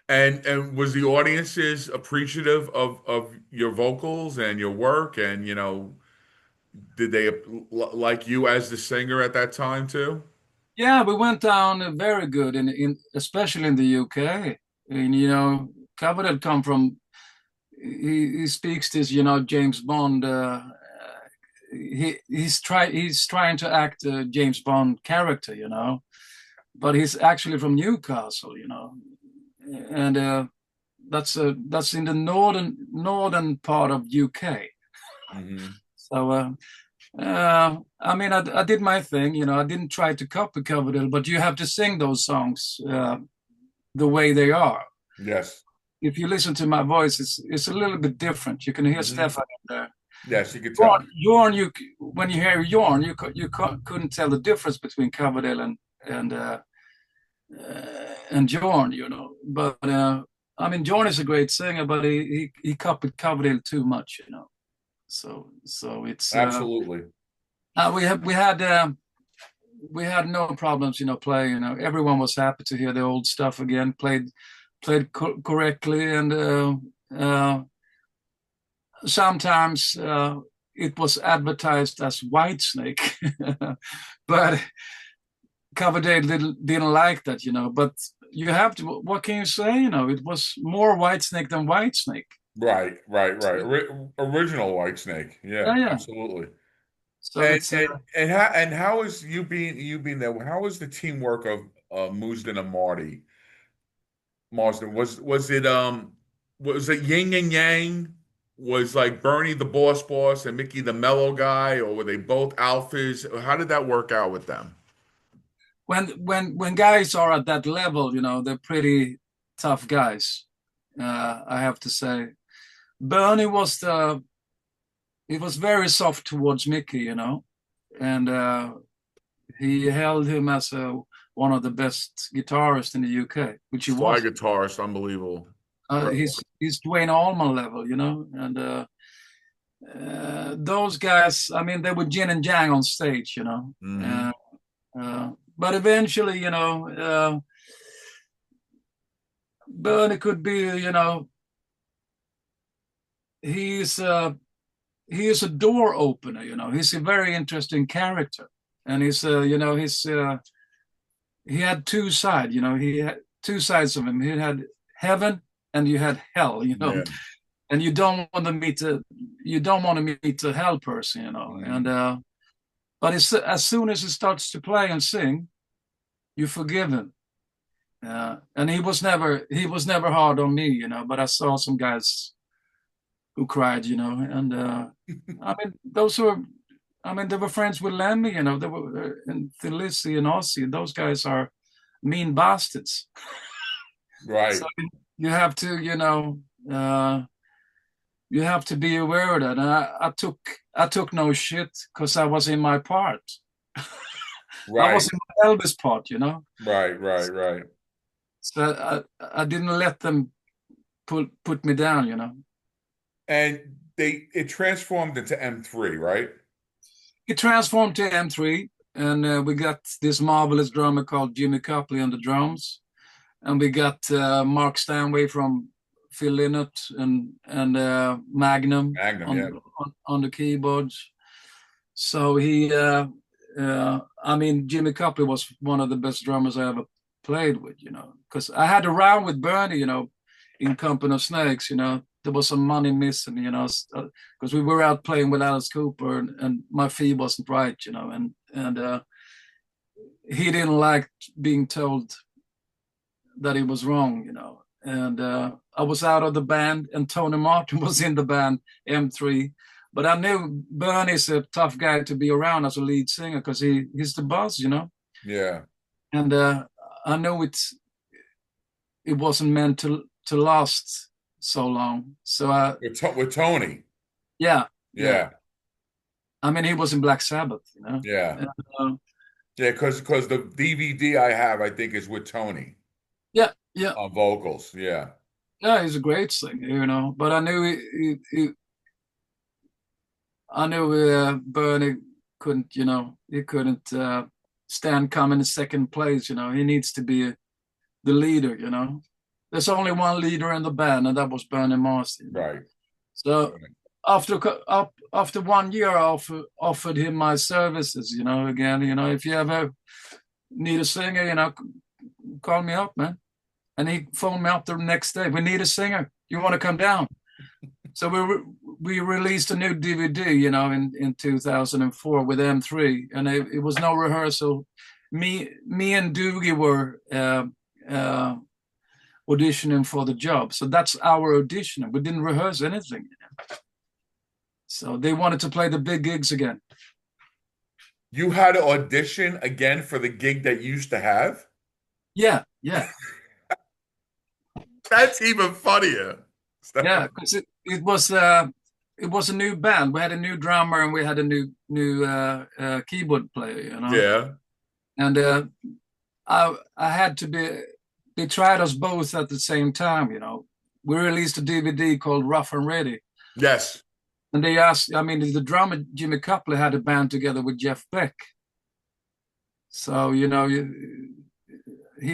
Speaker 1: And was the audiences appreciative of your vocals and your work, and did they like you as the singer at that time too?
Speaker 2: Yeah, we went down very good in especially in the UK. And Coverdale come from he speaks this, James Bond. He's trying to act a James Bond character, but he's actually from Newcastle, and that's in the northern part of UK.
Speaker 1: Hmm.
Speaker 2: So I mean, I did my thing, I didn't try to copy Coverdale, but you have to sing those songs the way they are.
Speaker 1: Yes.
Speaker 2: If you listen to my voice, it's a little bit different. You can hear
Speaker 1: Hmm.
Speaker 2: Stefan in there.
Speaker 1: Yes, you could tell.
Speaker 2: Jorn, when you hear Jorn, couldn't tell the difference between Coverdale and Jorn, But I mean, Jorn is a great singer, but he copied Coverdale too much, So it's
Speaker 1: Absolutely.
Speaker 2: we had no problems, playing. Everyone was happy to hear the old stuff again, played correctly, and sometimes it was advertised as Whitesnake, but Coverdale didn't like that, But you have to. What can you say? It was more Whitesnake than Whitesnake.
Speaker 1: Right. Original Whitesnake. Yeah,
Speaker 2: Yeah, yeah.
Speaker 1: absolutely.
Speaker 2: So it's
Speaker 1: And how is you being there? How was the teamwork of Moosden and Marsden? Was it yin and yang? Was like Bernie the boss and Mickey the mellow guy, or were they both alphas? How did that work out with them?
Speaker 2: when guys are at that level, they're pretty tough guys. I have to say, Bernie he was very soft towards Mickey, and he held him as one of the best guitarists in the UK, which he
Speaker 1: Slide
Speaker 2: was.
Speaker 1: guitarist, unbelievable. Incredible.
Speaker 2: He's Dwayne Allman level, and those guys, I mean, they were yin and yang on stage,
Speaker 1: Hmm.
Speaker 2: but eventually, Bernie could be, he's he is a door opener, He's a very interesting character, and he had two sides, He had two sides of him. He had heaven and you had hell,
Speaker 1: Yeah.
Speaker 2: And you don't want to meet a hell person, And
Speaker 1: Hmm.
Speaker 2: but as soon as he starts to play and sing, you forgive him. And he was never hard on me, But I saw some guys who cried, and I mean, they were friends with Lemmy, They were and Lizzy and Ozzy. Those guys are mean bastards. So
Speaker 1: Right.
Speaker 2: you have to, you have to be aware of that. And I took no shit because I was in my part. I
Speaker 1: Right.
Speaker 2: was in my Elvis part,
Speaker 1: Right.
Speaker 2: So I didn't let them put me down,
Speaker 1: And it transformed into M3, right?
Speaker 2: It transformed to M3, and we got this marvelous drummer called Jimmy Copley on the drums, and we got Mark Stanway from Phil Lynott and Magnum
Speaker 1: Magnum, yeah.
Speaker 2: on the keyboards. So I mean, Jimmy Copley was one of the best drummers I ever played with, because I had a round with Bernie, in Company of Snakes, there was some money missing, because we were out playing with Alice Cooper and my fee wasn't right, and he didn't like being told that he was wrong, and I was out of the band and Tony Martin was in the band, M3. But I knew Bernie's a tough guy to be around as a lead singer because he's the boss,
Speaker 1: Yeah.
Speaker 2: And I know it wasn't meant to last so long. So
Speaker 1: With Tony.
Speaker 2: yeah, yeah.
Speaker 1: Yeah.
Speaker 2: I mean, he was in Black Sabbath,
Speaker 1: Yeah.
Speaker 2: And, uh,
Speaker 1: Yeah, because the DVD I have, I think, is with Tony
Speaker 2: yeah, yeah,
Speaker 1: on vocals. Yeah.
Speaker 2: yeah. He's a great singer, But I knew I knew Bernie couldn't, he couldn't stand coming in second place. He needs to be the leader. There's only one leader in the band, and that was Bernie Marsden.
Speaker 1: Right.
Speaker 2: So after 1 year, I offered him my services. Again, if you ever need a singer, call me up, man. And he phoned me up the next day. We need a singer. You want to come down? So we released a new DVD, in 2004 with M3, and it was no rehearsal. Me and Doogie were auditioning for the job, so that's our audition. We didn't rehearse anything. So they wanted to play the big gigs again.
Speaker 1: You had to audition again for the gig that you used to have?
Speaker 2: Yeah, yeah,
Speaker 1: That's even funnier.
Speaker 2: yeah. Because it was a new band. We had a new drummer and we had a new keyboard player.
Speaker 1: Yeah.
Speaker 2: And I had to be. They tried us both at the same time. We released a DVD called Rough and Ready,
Speaker 1: Yes.
Speaker 2: and they asked. I mean, the drummer Jimmy Copley had a band together with Jeff Beck. So he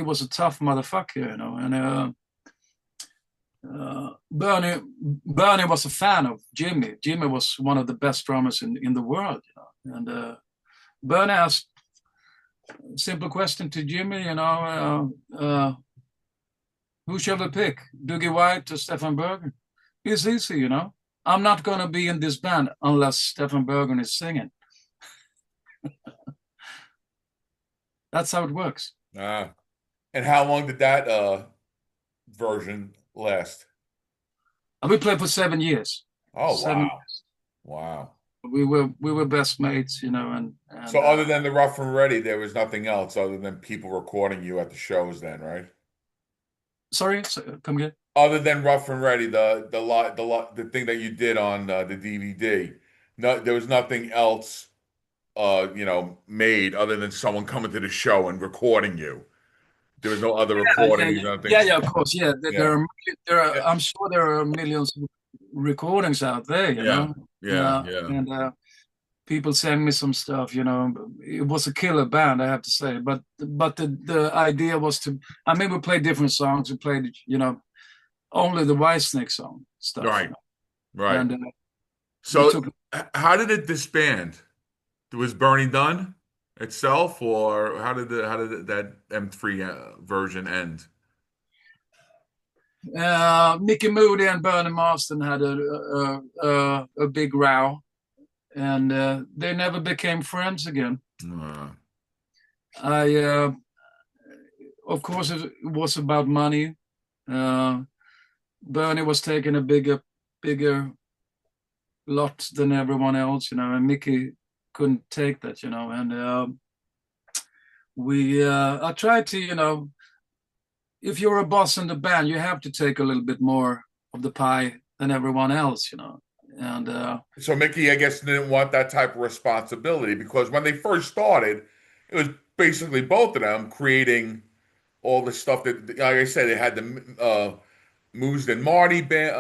Speaker 2: was a tough motherfucker, and Bernie was a fan of Jimmy. Jimmy was one of the best drummers in the world, and Bernie asked a simple question to Jimmy, who shall we pick, Dougie White or Stefan Berggren? It's easy, I'm not going to be in this band unless Stefan Berggren is singing. That's how it works.
Speaker 1: And how long did that version last?
Speaker 2: And we played for 7 years.
Speaker 1: Oh,
Speaker 2: 7
Speaker 1: wow. Wow.
Speaker 2: We were best mates, and
Speaker 1: So other than the Rough and Ready, there was nothing else other than people recording you at the shows then, right?
Speaker 2: Sorry, come again.
Speaker 1: Other than Rough and Ready, the thing that you did on the DVD, no, there was nothing else, made other than someone coming to the show and recording you. There was no other recordings, nothing.
Speaker 2: Yeah, of course, yeah.
Speaker 1: Yeah.
Speaker 2: I'm sure there are millions of recordings out there,
Speaker 1: Yeah. Yeah. Yeah.
Speaker 2: and people send me some stuff. It was a killer band, I have to say. But the idea was to. I mean, we played different songs. We played, only the Whitesnake song stuff.
Speaker 1: Right. Right.
Speaker 2: And
Speaker 1: So how did it disband? Was Bernie done itself, or how did that M3 version end?
Speaker 2: Mickey Moody and Bernie Marsden had a big row, and they never became friends again. Of course, it was about money. Bernie was taking a bigger lot than everyone else, and Mickey couldn't take that, and I tried to, if you're a boss in the band, you have to take a little bit more of the pie than everyone else, and
Speaker 1: So Mickey, I guess, didn't want that type of responsibility because when they first started, it was basically both of them creating all the stuff that, like I said, they had the Marsden Marty band,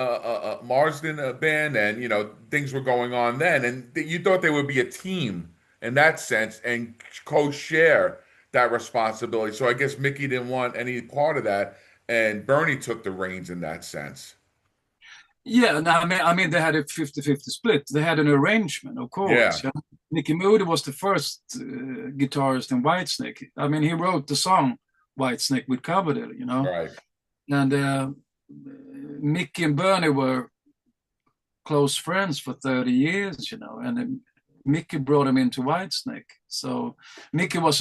Speaker 1: Marsden band, and things were going on then, and you thought they would be a team in that sense and co-share that responsibility. So I guess Mickey didn't want any part of that, and Bernie took the reins in that sense.
Speaker 2: Yeah, no, I mean, they had a 50-50 split. They had an arrangement, of course.
Speaker 1: Yeah,
Speaker 2: Yeah. Mickey Moody was the first guitarist in Whitesnake. I mean, he wrote the song Whitesnake with Coverdale.
Speaker 1: right.
Speaker 2: And Mickey and Bernie were close friends for 30 years. And Mickey brought him into Whitesnake. So Mickey was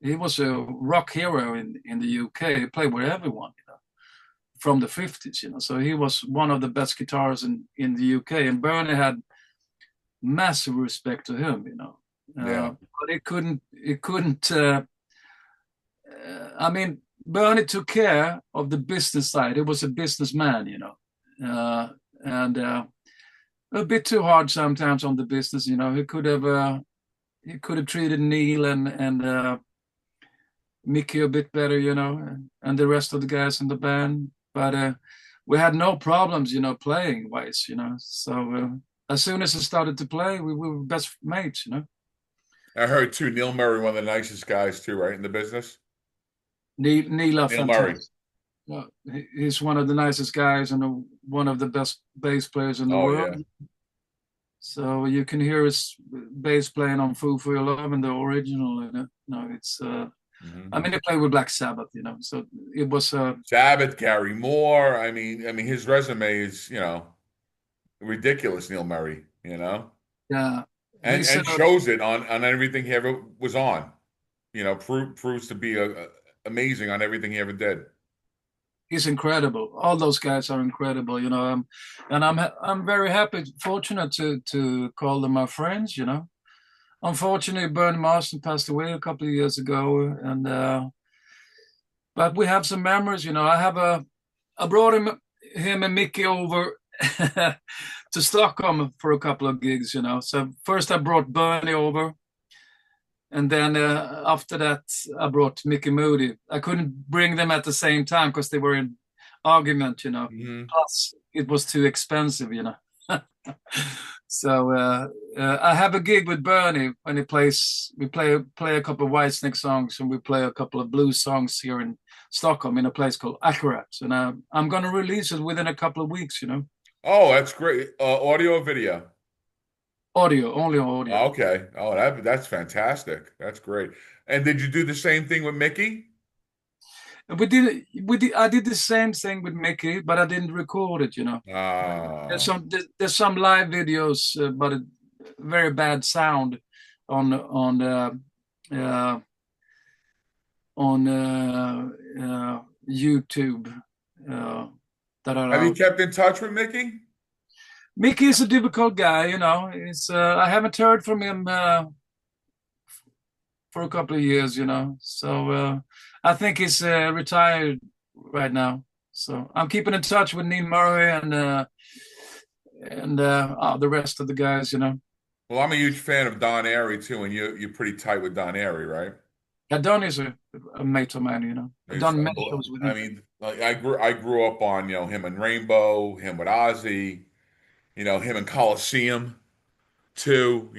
Speaker 2: he was a rock hero in the UK. He played with everyone, from the 50s. So he was one of the best guitarists in the UK. And Bernie had massive respect to him.
Speaker 1: Yeah,
Speaker 2: But I mean, Bernie took care of the business side. He was a businessman. And a bit too hard sometimes on the business. He could have treated Neil and Mickey a bit better, and the rest of the guys in the band. But we had no problems, playing wise. So as soon as I started to play, we were best mates.
Speaker 1: I heard too. Neil Murray, one of the nicest guys too, right in the business.
Speaker 2: Neil are
Speaker 1: Neil Murray.
Speaker 2: fantastic. He's one of the nicest guys and one of the best bass players in the
Speaker 1: Oh
Speaker 2: world.
Speaker 1: yeah.
Speaker 2: So you can hear his bass playing on Foo for Your Love and the original. It's. I
Speaker 1: Hmm.
Speaker 2: mean, he played with Black Sabbath. So it was.
Speaker 1: Sabbath, Gary Moore. I mean, his resume is ridiculous. Neil Murray,
Speaker 2: Yeah,
Speaker 1: and
Speaker 2: he's.
Speaker 1: and shows it on everything he ever was on. Proves to be amazing on everything he ever did.
Speaker 2: He's incredible. All those guys are incredible. And I'm very happy, fortunate to call them my friends. Unfortunately, Bernie Marsden passed away a couple of years ago, and but we have some memories. I brought him and Mickey over to Stockholm for a couple of gigs. So first I brought Bernie over, and then after that I brought Mickey Moody. I couldn't bring them at the same time because they were in argument.
Speaker 1: Hmm.
Speaker 2: Plus it was too expensive. So I have a gig with Bernie when he plays. We play a couple of Whitesnake songs and we play a couple of blues songs here in Stockholm in a place called Akkurat. And I'm going to release it within a couple of weeks.
Speaker 1: Oh, that's great. Audio or video?
Speaker 2: Audio, only audio.
Speaker 1: Okay. Oh, that's fantastic. That's great. And did you do the same thing with Mickey?
Speaker 2: I did the same thing with Mickey, but I didn't record it. There's
Speaker 1: Ah.
Speaker 2: some live videos, but a very bad sound on uh, YouTube that are
Speaker 1: Have you
Speaker 2: out.
Speaker 1: kept in touch with Mickey?
Speaker 2: Mickey is a difficult guy. I haven't heard from him for a couple of years. So I think he's retired right now. So I'm keeping in touch with Neil Murray and the rest of the guys.
Speaker 1: Well, I'm a huge fan of Don Airy too, and you're pretty tight with Don Airy, right?
Speaker 2: Yeah, Don is a mate of mine. I've
Speaker 1: He's,
Speaker 2: done many shows with
Speaker 1: I
Speaker 2: him.
Speaker 1: mean, like I grew up on him and Rainbow, him with Ozzy, him and Coliseum too.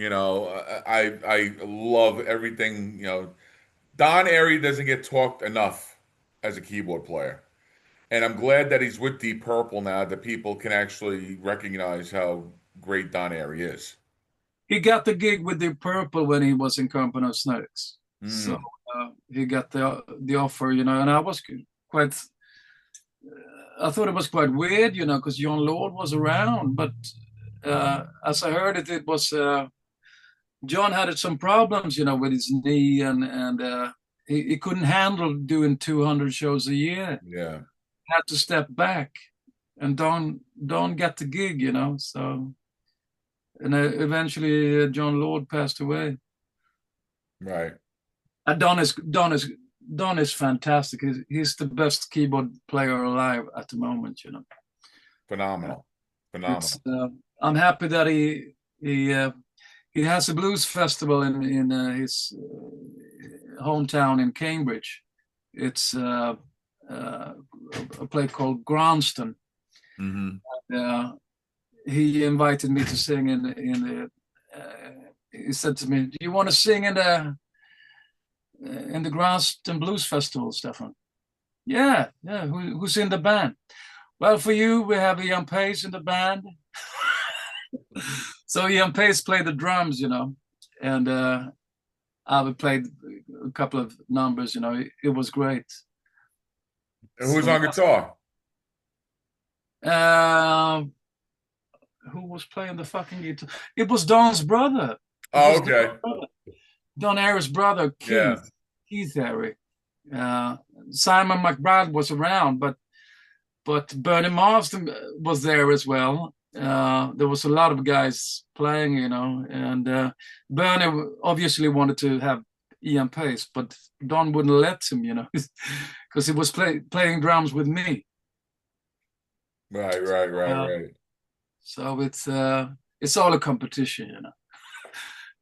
Speaker 1: I love everything. Don Airy doesn't get talked enough as a keyboard player. And I'm glad that he's with Deep Purple now, that people can actually recognize how great Don Airy is.
Speaker 2: He got the gig with the Purple when he was in Company of Snakes. So
Speaker 1: Mm,
Speaker 2: he got the offer, and quite. I thought it was quite weird, because John Lord was around, but as I heard it, it was John had some problems, with his knee, and he couldn't handle doing 200 shows a year.
Speaker 1: yeah,
Speaker 2: Had to step back, and Don got the gig. So and eventually John Lord passed away.
Speaker 1: right.
Speaker 2: Don is fantastic. He's the best keyboard player alive at the moment. Uh,
Speaker 1: Phenomenal.
Speaker 2: it's
Speaker 1: Phenomenal.
Speaker 2: I'm happy that he has a blues festival in his hometown in Cambridge. It's uh, a place called Grandstand.
Speaker 1: Hmm.
Speaker 2: Uh, he invited me to sing in the. He said to me, "Do you want to sing in the Grandstand Blues Festival, Stefan?" Yeah, yeah. Who's in the band? Well, for you, we have Ian Pace in the band. So Ian Pace played the drums, and I would play a couple of numbers. It was great.
Speaker 1: And who's
Speaker 2: So
Speaker 1: on guitar?
Speaker 2: uh, who was playing the fucking guitar? It was Don's brother. It
Speaker 1: Oh,
Speaker 2: was
Speaker 1: okay.
Speaker 2: Don Airy's brother,
Speaker 1: Yeah.
Speaker 2: Keith Airy. Uh, Simon McBride was around, but Bernie Marsden was there as well. There was a lot of guys playing, and Bernie obviously wanted to have Ian Pace, but Don wouldn't let him, because he was playing drums with me.
Speaker 1: Right, right, right,
Speaker 2: Uh,
Speaker 1: right.
Speaker 2: so it's all a competition,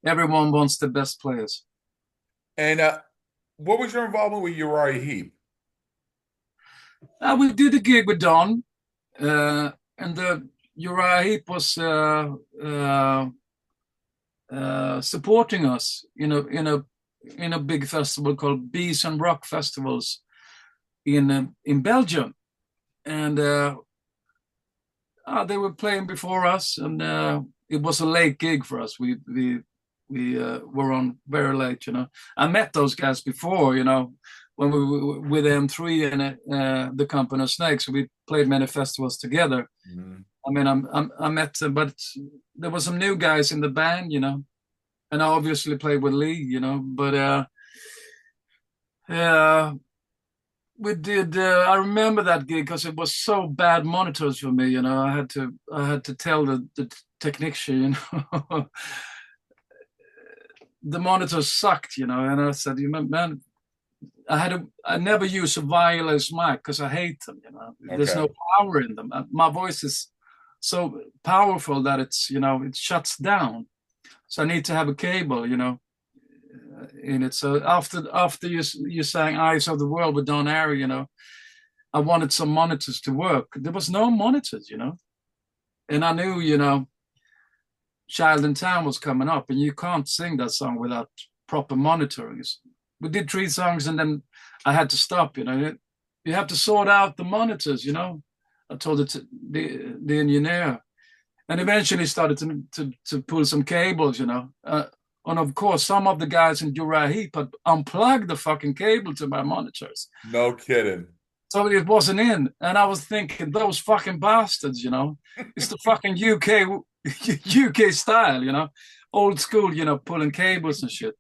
Speaker 2: Everyone wants the best players.
Speaker 1: And what was your involvement with Uriah Heep?
Speaker 2: We did a gig with Don, and the Uriah Heep was supporting us in a big festival called Bees and Rock Festivals in Belgium, and they were playing before us, and it was a late gig for us. We were on very late. I met those guys before, when we were with M3 and the Company of Snakes. We played many festivals together.
Speaker 1: Mhm.
Speaker 2: I mean, I met, but there were some new guys in the band, and I obviously played with Lee, but uh, we did. I remember that gig because it was so bad monitors for me. I had to tell the technician, the monitors sucked, and I said, man, I never use a wireless mic because I hate them. There's no
Speaker 1: Okay.
Speaker 2: power in them. My voice is so powerful that it shuts down. So I need to have a cable, in it. So after you sang "Eyes of the World" with Don Airy, I wanted some monitors to work. There was no monitors, and I knew, "Child in Town" was coming up, and you can't sing that song without proper monitoring. We did 3 songs, and then I had to stop. You have to sort out the monitors. I told it to the engineer, and eventually started to pull some cables. And of course, some of the guys in Uriah Heep had unplugged the fucking cable to my monitors.
Speaker 1: No kidding.
Speaker 2: So it wasn't in. And I was thinking, those fucking bastards, it's the fucking UK style, old school, pulling cables and shit.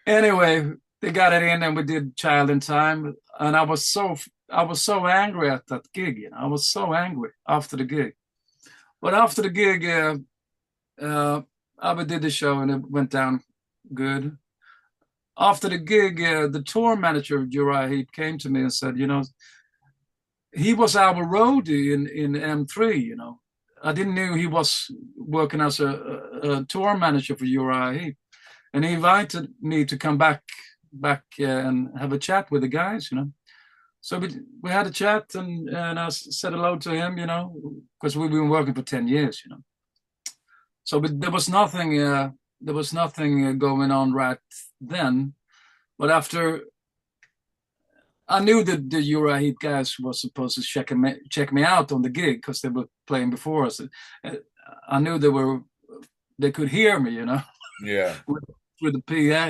Speaker 2: Anyway, they got it in and we did Child in Time. And I was so angry at that gig, I was so angry after the gig. But after the gig, I did the show and it went down good. After the gig, the tour manager of Uriah Heep came to me and said, he was our roadie in M3, I didn't know he was working as a tour manager for Uriah Heep. And he invited me to come back and have a chat with the guys, So we had a chat and I said hello to him, because we've been working for 10 years, So there was nothing going on right then. But after I knew that the Uriah Heep guys were supposed to check me out on the gig because they were playing before us. I knew they could hear me,
Speaker 1: Yeah.
Speaker 2: with the PA,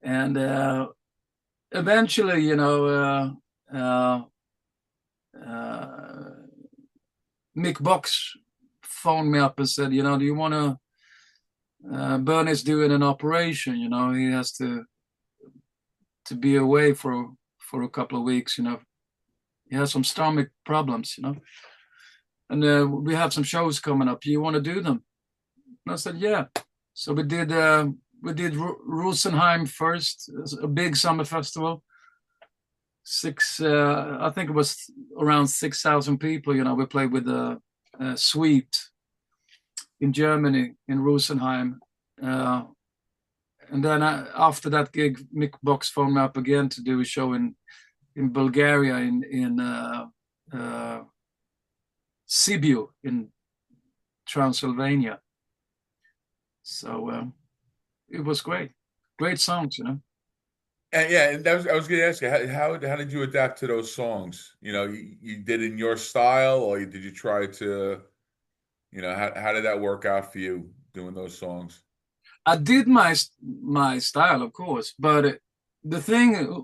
Speaker 2: and eventually, Mick Box phoned me up and said, do you want to? Bernie's doing an operation, he has to be away for a couple of weeks, He has some stomach problems, and we have some shows coming up. You want to do them? And I said, yeah. So we did Rosenheim first, a big summer festival. I think it was around 6,000 people. We played with a suite in Germany, in Rosenheim. And then after that gig, Mick Box phoned me up again to do a show in Bulgaria, in Sibiu, in Transylvania. So it was great songs,
Speaker 1: And yeah, and I was going to ask you how did you adapt to those songs? You did in your style, or did you try to, how did that work out for you doing those songs?
Speaker 2: I did my style, of course, but the thing,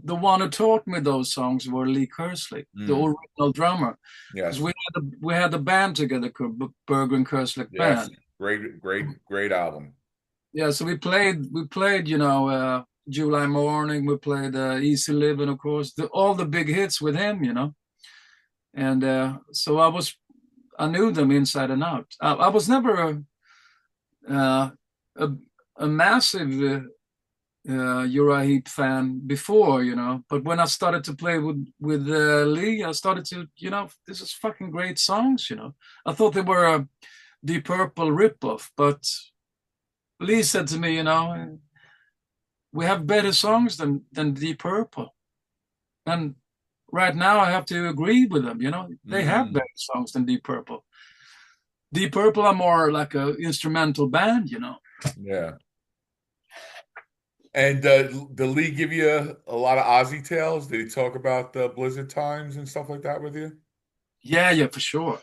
Speaker 2: the one who taught me those songs were Lee Kerslake, the
Speaker 1: Mm,
Speaker 2: original drummer, because
Speaker 1: yes,
Speaker 2: we had a band together called Berggren Kerslake
Speaker 1: yes,
Speaker 2: Band.
Speaker 1: great album.
Speaker 2: Yeah, so we played, July Morning, we played Easy Living, of course, all the big hits with him. And so I knew them inside and out. I was never uh, a, a massive Uriah Heep fan before. But when I started to play with Lee, I started to, this is fucking great songs. I thought they were a Deep Purple ripoff, but Lee said to me, we have better songs than Deep Purple, and right now I have to agree with them. They have
Speaker 1: Mm,
Speaker 2: better songs than Deep Purple. Deep Purple are more like a instrumental band.
Speaker 1: yeah. And did Lee give you a lot of Aussie tales? Did he talk about the Blizzard times and stuff like that with you?
Speaker 2: Yeah, yeah, for sure.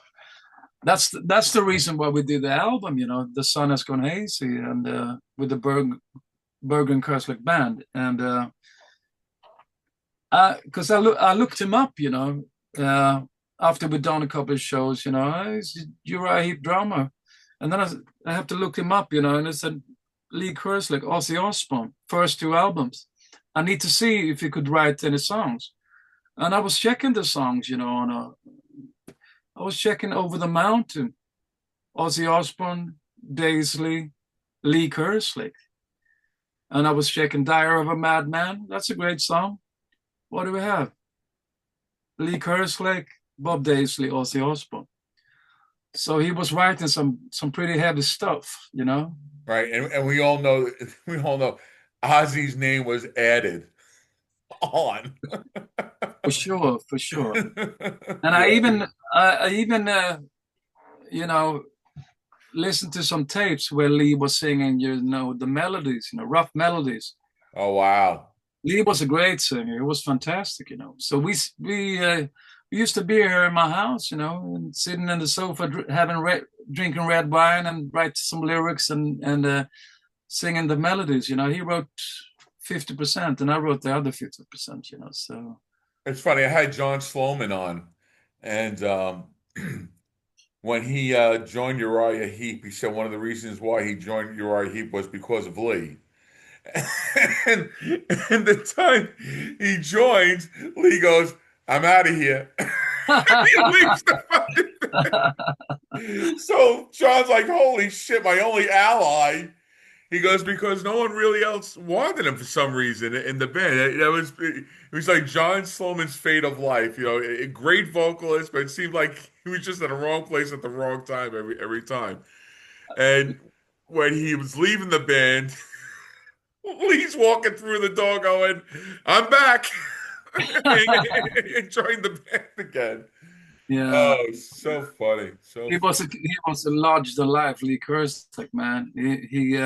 Speaker 2: That's the reason why we did the album. The Sun Has Gone Hazy, and with the Bergen Kerslake band, and because I looked him up, after we'd done a couple of shows, he's Uriah Heep drummer, and then I have to look him up, and it said Lee Kerslake, Ozzy Osbourne, first two albums. I need to see if he could write any songs, and I was checking the songs, I was checking Over the Mountain, Ozzy Osbourne, Daisley, Lee Kerslake, and I was checking Diary of a Madman. That's a great song. What do we have? Lee Kerslake, Bob Daisley, Ozzy Osbourne. So he was writing some pretty heavy stuff.
Speaker 1: Right, and we all know Ozzy's name was added on.
Speaker 2: For sure, for sure. And I
Speaker 1: Yeah.
Speaker 2: even I even you know listened to some tapes where Lee was singing, the melodies, rough melodies.
Speaker 1: Oh wow.
Speaker 2: Lee was a great singer. He was fantastic. So we used to be here in my house, and sitting in the sofa, drinking red wine, and write some lyrics and singing the melodies. He wrote 50%, and I wrote the other 50%. So
Speaker 1: It's funny. I had John Sloman on, and when he joined Uriah Heep, he said one of the reasons why he joined Uriah Heep was because of Lee. And, and the time he joins, Lee goes, "I'm out of here." He leaves the fucking. So John's like, "Holy shit, my only ally." He goes because no one really else wanted him for some reason in the band. It was like John Sloman's fate of life. A great vocalist, but it seemed like he was just in the wrong place at the wrong time every time. And when he was leaving the band, Lee's walking through the door going, "I'm back," and joined the band again.
Speaker 2: yeah,
Speaker 1: Oh, so funny, so funny.
Speaker 2: he was a large than life Lee Kerslake, man. He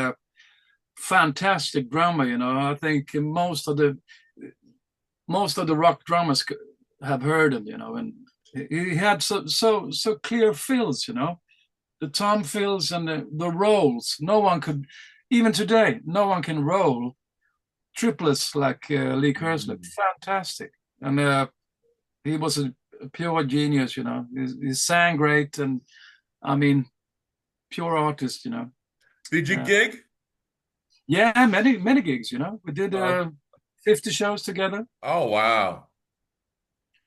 Speaker 2: fantastic drummer. I think most of the rock drummers have heard him. And he had so clear fills. The tom fills and the rolls. No one could, even today, no one can roll triplets like Lee Kerslake.
Speaker 1: Mm.
Speaker 2: Fantastic, and he was a pure genius. He sang great, and I mean, pure artist.
Speaker 1: Did you
Speaker 2: Uh,
Speaker 1: gig?
Speaker 2: yeah, many gigs. We did
Speaker 1: Oh,
Speaker 2: 50 shows together.
Speaker 1: oh wow.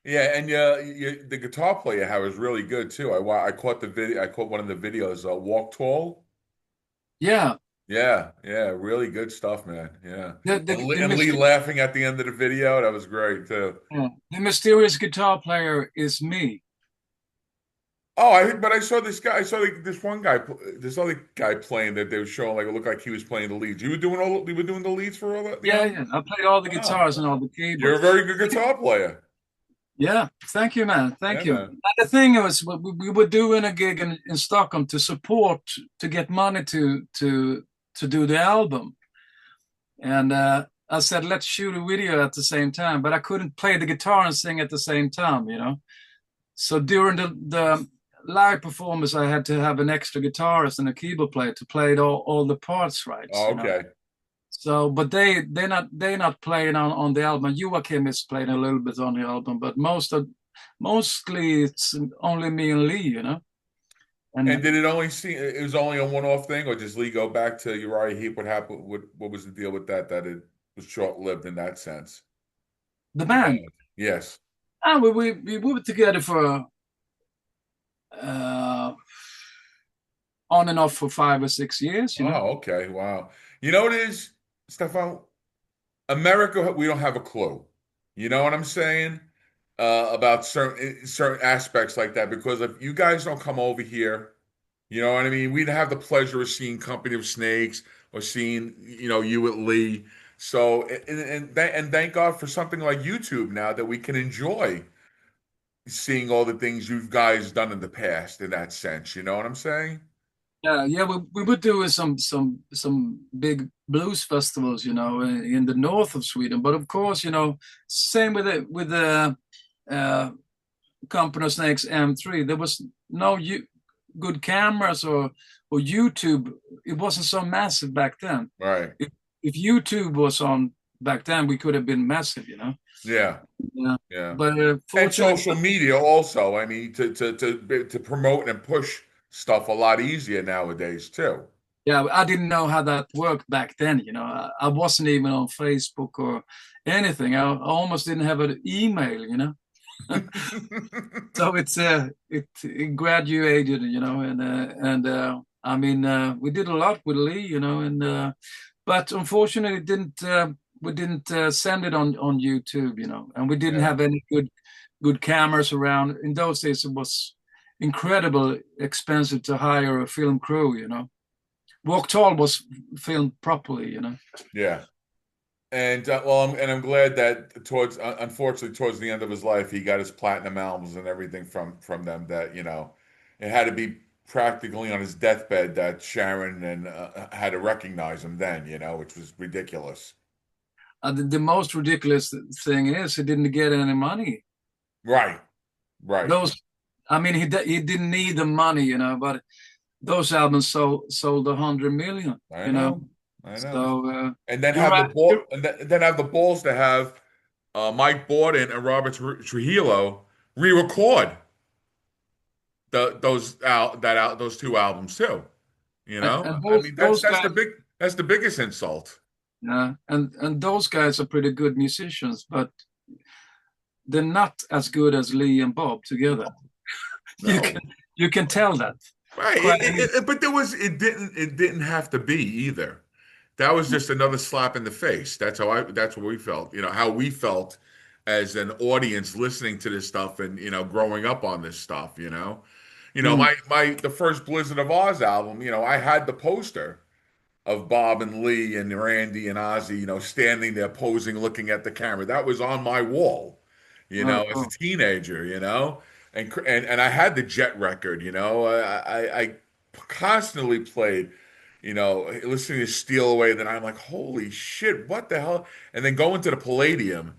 Speaker 1: Yeah, and the guitar player had was really good too. I caught the video. I caught one of the videos. Walk Tall.
Speaker 2: Yeah,
Speaker 1: Yeah, really good stuff, man. Yeah,
Speaker 2: the
Speaker 1: and
Speaker 2: the
Speaker 1: Lee,
Speaker 2: the,
Speaker 1: and Lee
Speaker 2: myster-
Speaker 1: laughing at the end of the video. That was great too.
Speaker 2: yeah, the mysterious guitar player is me.
Speaker 1: Oh, but I saw this guy. I saw this one guy, this other guy playing that they were showing. Like it looked like he was playing the leads. You were doing the leads for all the
Speaker 2: Yeah,
Speaker 1: album.
Speaker 2: yeah. I played all the
Speaker 1: Oh,
Speaker 2: guitars and all the
Speaker 1: you're a
Speaker 2: keyboards.
Speaker 1: very good guitar player.
Speaker 2: Yeah, thank you, man.
Speaker 1: Yeah,
Speaker 2: Thank you.
Speaker 1: man.
Speaker 2: And the thing was, we were doing a gig in Stockholm to get money to do the album, and I said, let's shoot a video at the same time, but I couldn't play the guitar and sing at the same time, So during the live performance, I had to have an extra guitarist and a keyboard player to play all the parts
Speaker 1: Oh,
Speaker 2: right.
Speaker 1: okay.
Speaker 2: So, but they're not playing on the album. Joachim is playing a little bit on the album, but mostly it's only me and Lee.
Speaker 1: And
Speaker 2: And
Speaker 1: did it was only a one-off thing, or does Lee go back to Uriah Heep? What happened? What was the deal with that? That it was short-lived in that sense.
Speaker 2: the
Speaker 1: The
Speaker 2: band,
Speaker 1: band. Yes.
Speaker 2: we were together for uh, on and off for 5 or 6 years.
Speaker 1: Oh, okay. Wow. You know what it is, Stefan? America, we don't have a clue. You know what I'm saying? About certain aspects like that. Because if you guys don't come over here, you know what I mean? We'd have the pleasure of seeing Company of Snakes or seeing, you at Lee. So, and thank God for something like YouTube now that we can enjoy seeing all the things you guys done in the past in that sense. You know what I'm saying?
Speaker 2: Yeah, we were doing some big blues festivals, in the north of Sweden. But of course, same with the uh, Company of Snakes M3. There was no good cameras or YouTube. It wasn't so massive back then.
Speaker 1: Right.
Speaker 2: If YouTube was on back then, we could have been massive.
Speaker 1: Yeah.
Speaker 2: Yeah.
Speaker 1: Yeah.
Speaker 2: But
Speaker 1: And
Speaker 2: fortunately,
Speaker 1: social media also. I mean, to promote and push stuff a lot easier nowadays too.
Speaker 2: yeah, I didn't know how that worked back then. I wasn't even on Facebook or anything. I almost didn't have an email. So it graduated, and I mean we did a lot with Lee, and but unfortunately it didn't we didn't send it on YouTube, and we didn't
Speaker 1: Yeah.
Speaker 2: have any good cameras around. In those days it was incredible expensive to hire a film crew. Walk Tall was filmed properly.
Speaker 1: Yeah. And well, I'm glad that unfortunately towards the end of his life, he got his platinum albums and everything from them. That it had to be practically on his deathbed that Sharon and had to recognize him then, which was ridiculous.
Speaker 2: The most ridiculous thing is he didn't get any money.
Speaker 1: Right, right.
Speaker 2: Those, I mean, he didn't need the money, but those albums sold 100 million,
Speaker 1: I
Speaker 2: you know.
Speaker 1: know, I know.
Speaker 2: So
Speaker 1: And then
Speaker 2: you're
Speaker 1: have the
Speaker 2: right.
Speaker 1: ball, and then have the balls to have Mike Borden and Robert Trujillo re-record those two albums too.
Speaker 2: And
Speaker 1: I
Speaker 2: those
Speaker 1: mean
Speaker 2: those guys,
Speaker 1: that's the biggest insult.
Speaker 2: and those guys are pretty good musicians, but they're not as good as Lee and Bob together. You can
Speaker 1: No,
Speaker 2: you can tell that
Speaker 1: right.
Speaker 2: quite easy.
Speaker 1: But it didn't have to be either. That was just another slap in the face. That's what we felt. How we felt as an audience listening to this stuff and growing up on this stuff.
Speaker 2: Mm.
Speaker 1: The first Blizzard of Oz album. I had the poster of Bob and Lee and Randy and Ozzy, standing there posing, looking at the camera. That was on my wall,
Speaker 2: Oh,
Speaker 1: as a
Speaker 2: cool.
Speaker 1: teenager, and I had the Jet record, I constantly played, listening to Steal Away. Then I'm like, holy shit, what the hell? And then going to the Palladium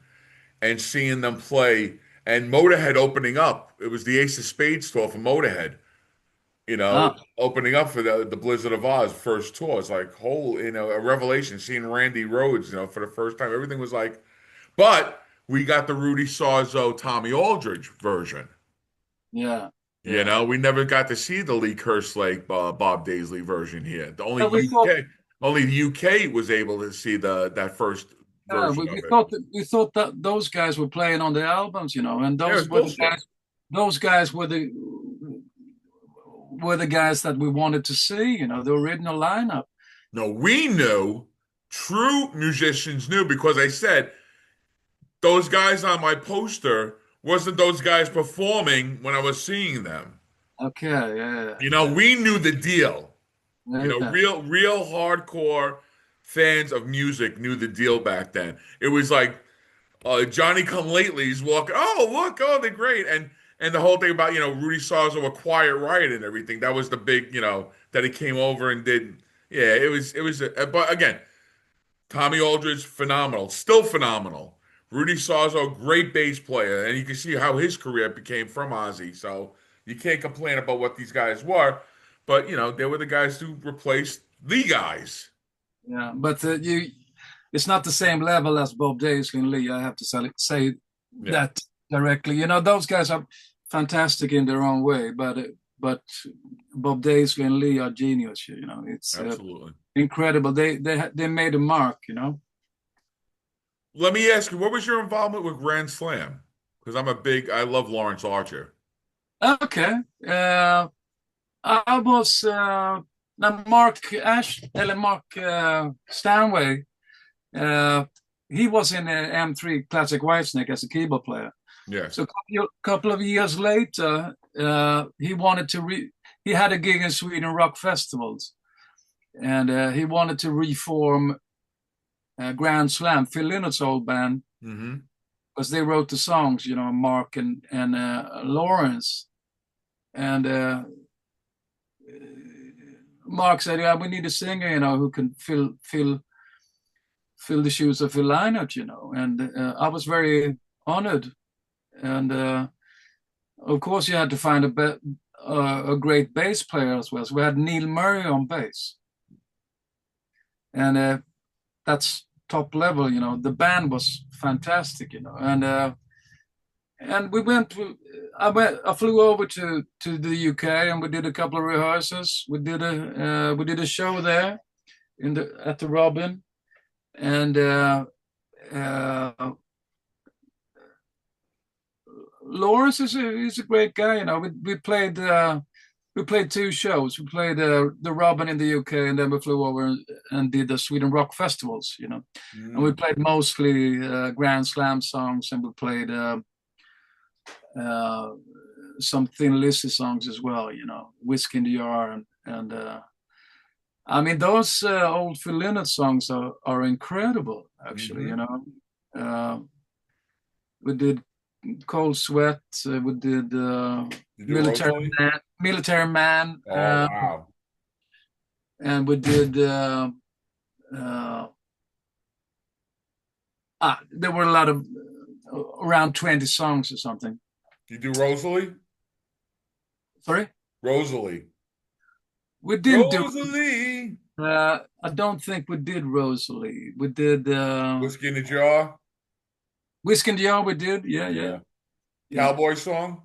Speaker 1: and seeing them play and Motorhead opening up. It was the Ace of Spades tour for Motorhead
Speaker 2: Ah,
Speaker 1: opening up for the Blizzard of Oz first tour. It's like a revelation seeing Randy Rhoads, for the first time. Everything was like, but we got the Rudy Sarzo, Tommy Aldridge version.
Speaker 2: yeah, yeah.
Speaker 1: We never got to see the Lee Kerslake, Bob Daisley version here. The only
Speaker 2: We thought,
Speaker 1: only the UK was able to see that first
Speaker 2: yeah,
Speaker 1: version
Speaker 2: we
Speaker 1: of it.
Speaker 2: thought that those guys were playing on the albums, and
Speaker 1: Yeah, it
Speaker 2: those
Speaker 1: was
Speaker 2: were the
Speaker 1: bullshit.
Speaker 2: guys. Those guys were the guys that we wanted to see, the original lineup.
Speaker 1: No, we knew, true musicians knew because I said those guys on my poster wasn't those guys performing when I was seeing them.
Speaker 2: Okay, yeah,
Speaker 1: We knew the deal.
Speaker 2: yeah, yeah.
Speaker 1: Real hardcore fans of music knew the deal back then. It was like Johnny Come Lately's walking. Oh, look, oh, they're great, and the whole thing about Rudy Sarzo, a Quiet Riot, and everything. That was the big that he came over and did. Yeah, it was. But again, Tommy Aldridge, phenomenal, still phenomenal. Rudy Sarzo, great bass player, and you can see how his career became from Ozzy. So you can't complain about what these guys were, but they were the guys who replaced the guys.
Speaker 2: Yeah, but it's not the same level as Bob Daisley and Lee. I have to say
Speaker 1: Yeah,
Speaker 2: that directly. Those guys are fantastic in their own way, but Bob Daisley and Lee are genius. It's
Speaker 1: absolutely.
Speaker 2: incredible. They made a mark.
Speaker 1: Let me ask you, what was your involvement with Grand Slam? Because I love Lawrence Archer.
Speaker 2: Okay. I was now Mark Stanway. Uh, he was in M3 Classic Whitesnake as a keyboard player.
Speaker 1: Yes.
Speaker 2: So a couple of years later, he had a gig in Sweden rock festivals, and he wanted to reform Grand Slam, Phil Lynnott's old band,
Speaker 1: Mm-hmm.
Speaker 2: because they wrote the songs, Mark and Lawrence, and Mark said, "Yeah, we need a singer, who can fill the shoes of Phil Lynott, and I was very honored, and of course you had to find a great bass player as well. So we had Neil Murray on bass, and that's top level. The band was fantastic, and we went. I flew over to the UK, and we did a couple of rehearsals. We did a show there at the Robin, and Lawrence is a great guy. We played two shows. We played the Robin in the UK, and then we flew over and did the Sweden rock festivals. And we
Speaker 1: Mm.
Speaker 2: played mostly Grand Slam songs, and we played uh, some Thin Lizzy songs as well. Whiskey in the Jar, and I mean those old Phil Lynott songs are incredible. Actually,
Speaker 1: Mm-hmm.
Speaker 2: uh, we did Cold Sweat. We did
Speaker 1: Did you do Rosalie?
Speaker 2: Military Man,
Speaker 1: Oh, wow.
Speaker 2: and we did. Uh, there were a lot of around 20 songs or something.
Speaker 1: Did you do Rosalie?
Speaker 2: Sorry,
Speaker 1: Rosalie.
Speaker 2: we didn't do.
Speaker 1: Rosalie.
Speaker 2: I don't think we did Rosalie. We did
Speaker 1: Whiskey in the Jar.
Speaker 2: Whiskey in the Jar. We did, yeah, yeah,
Speaker 1: Yeah.
Speaker 2: yeah.
Speaker 1: Cowboy song.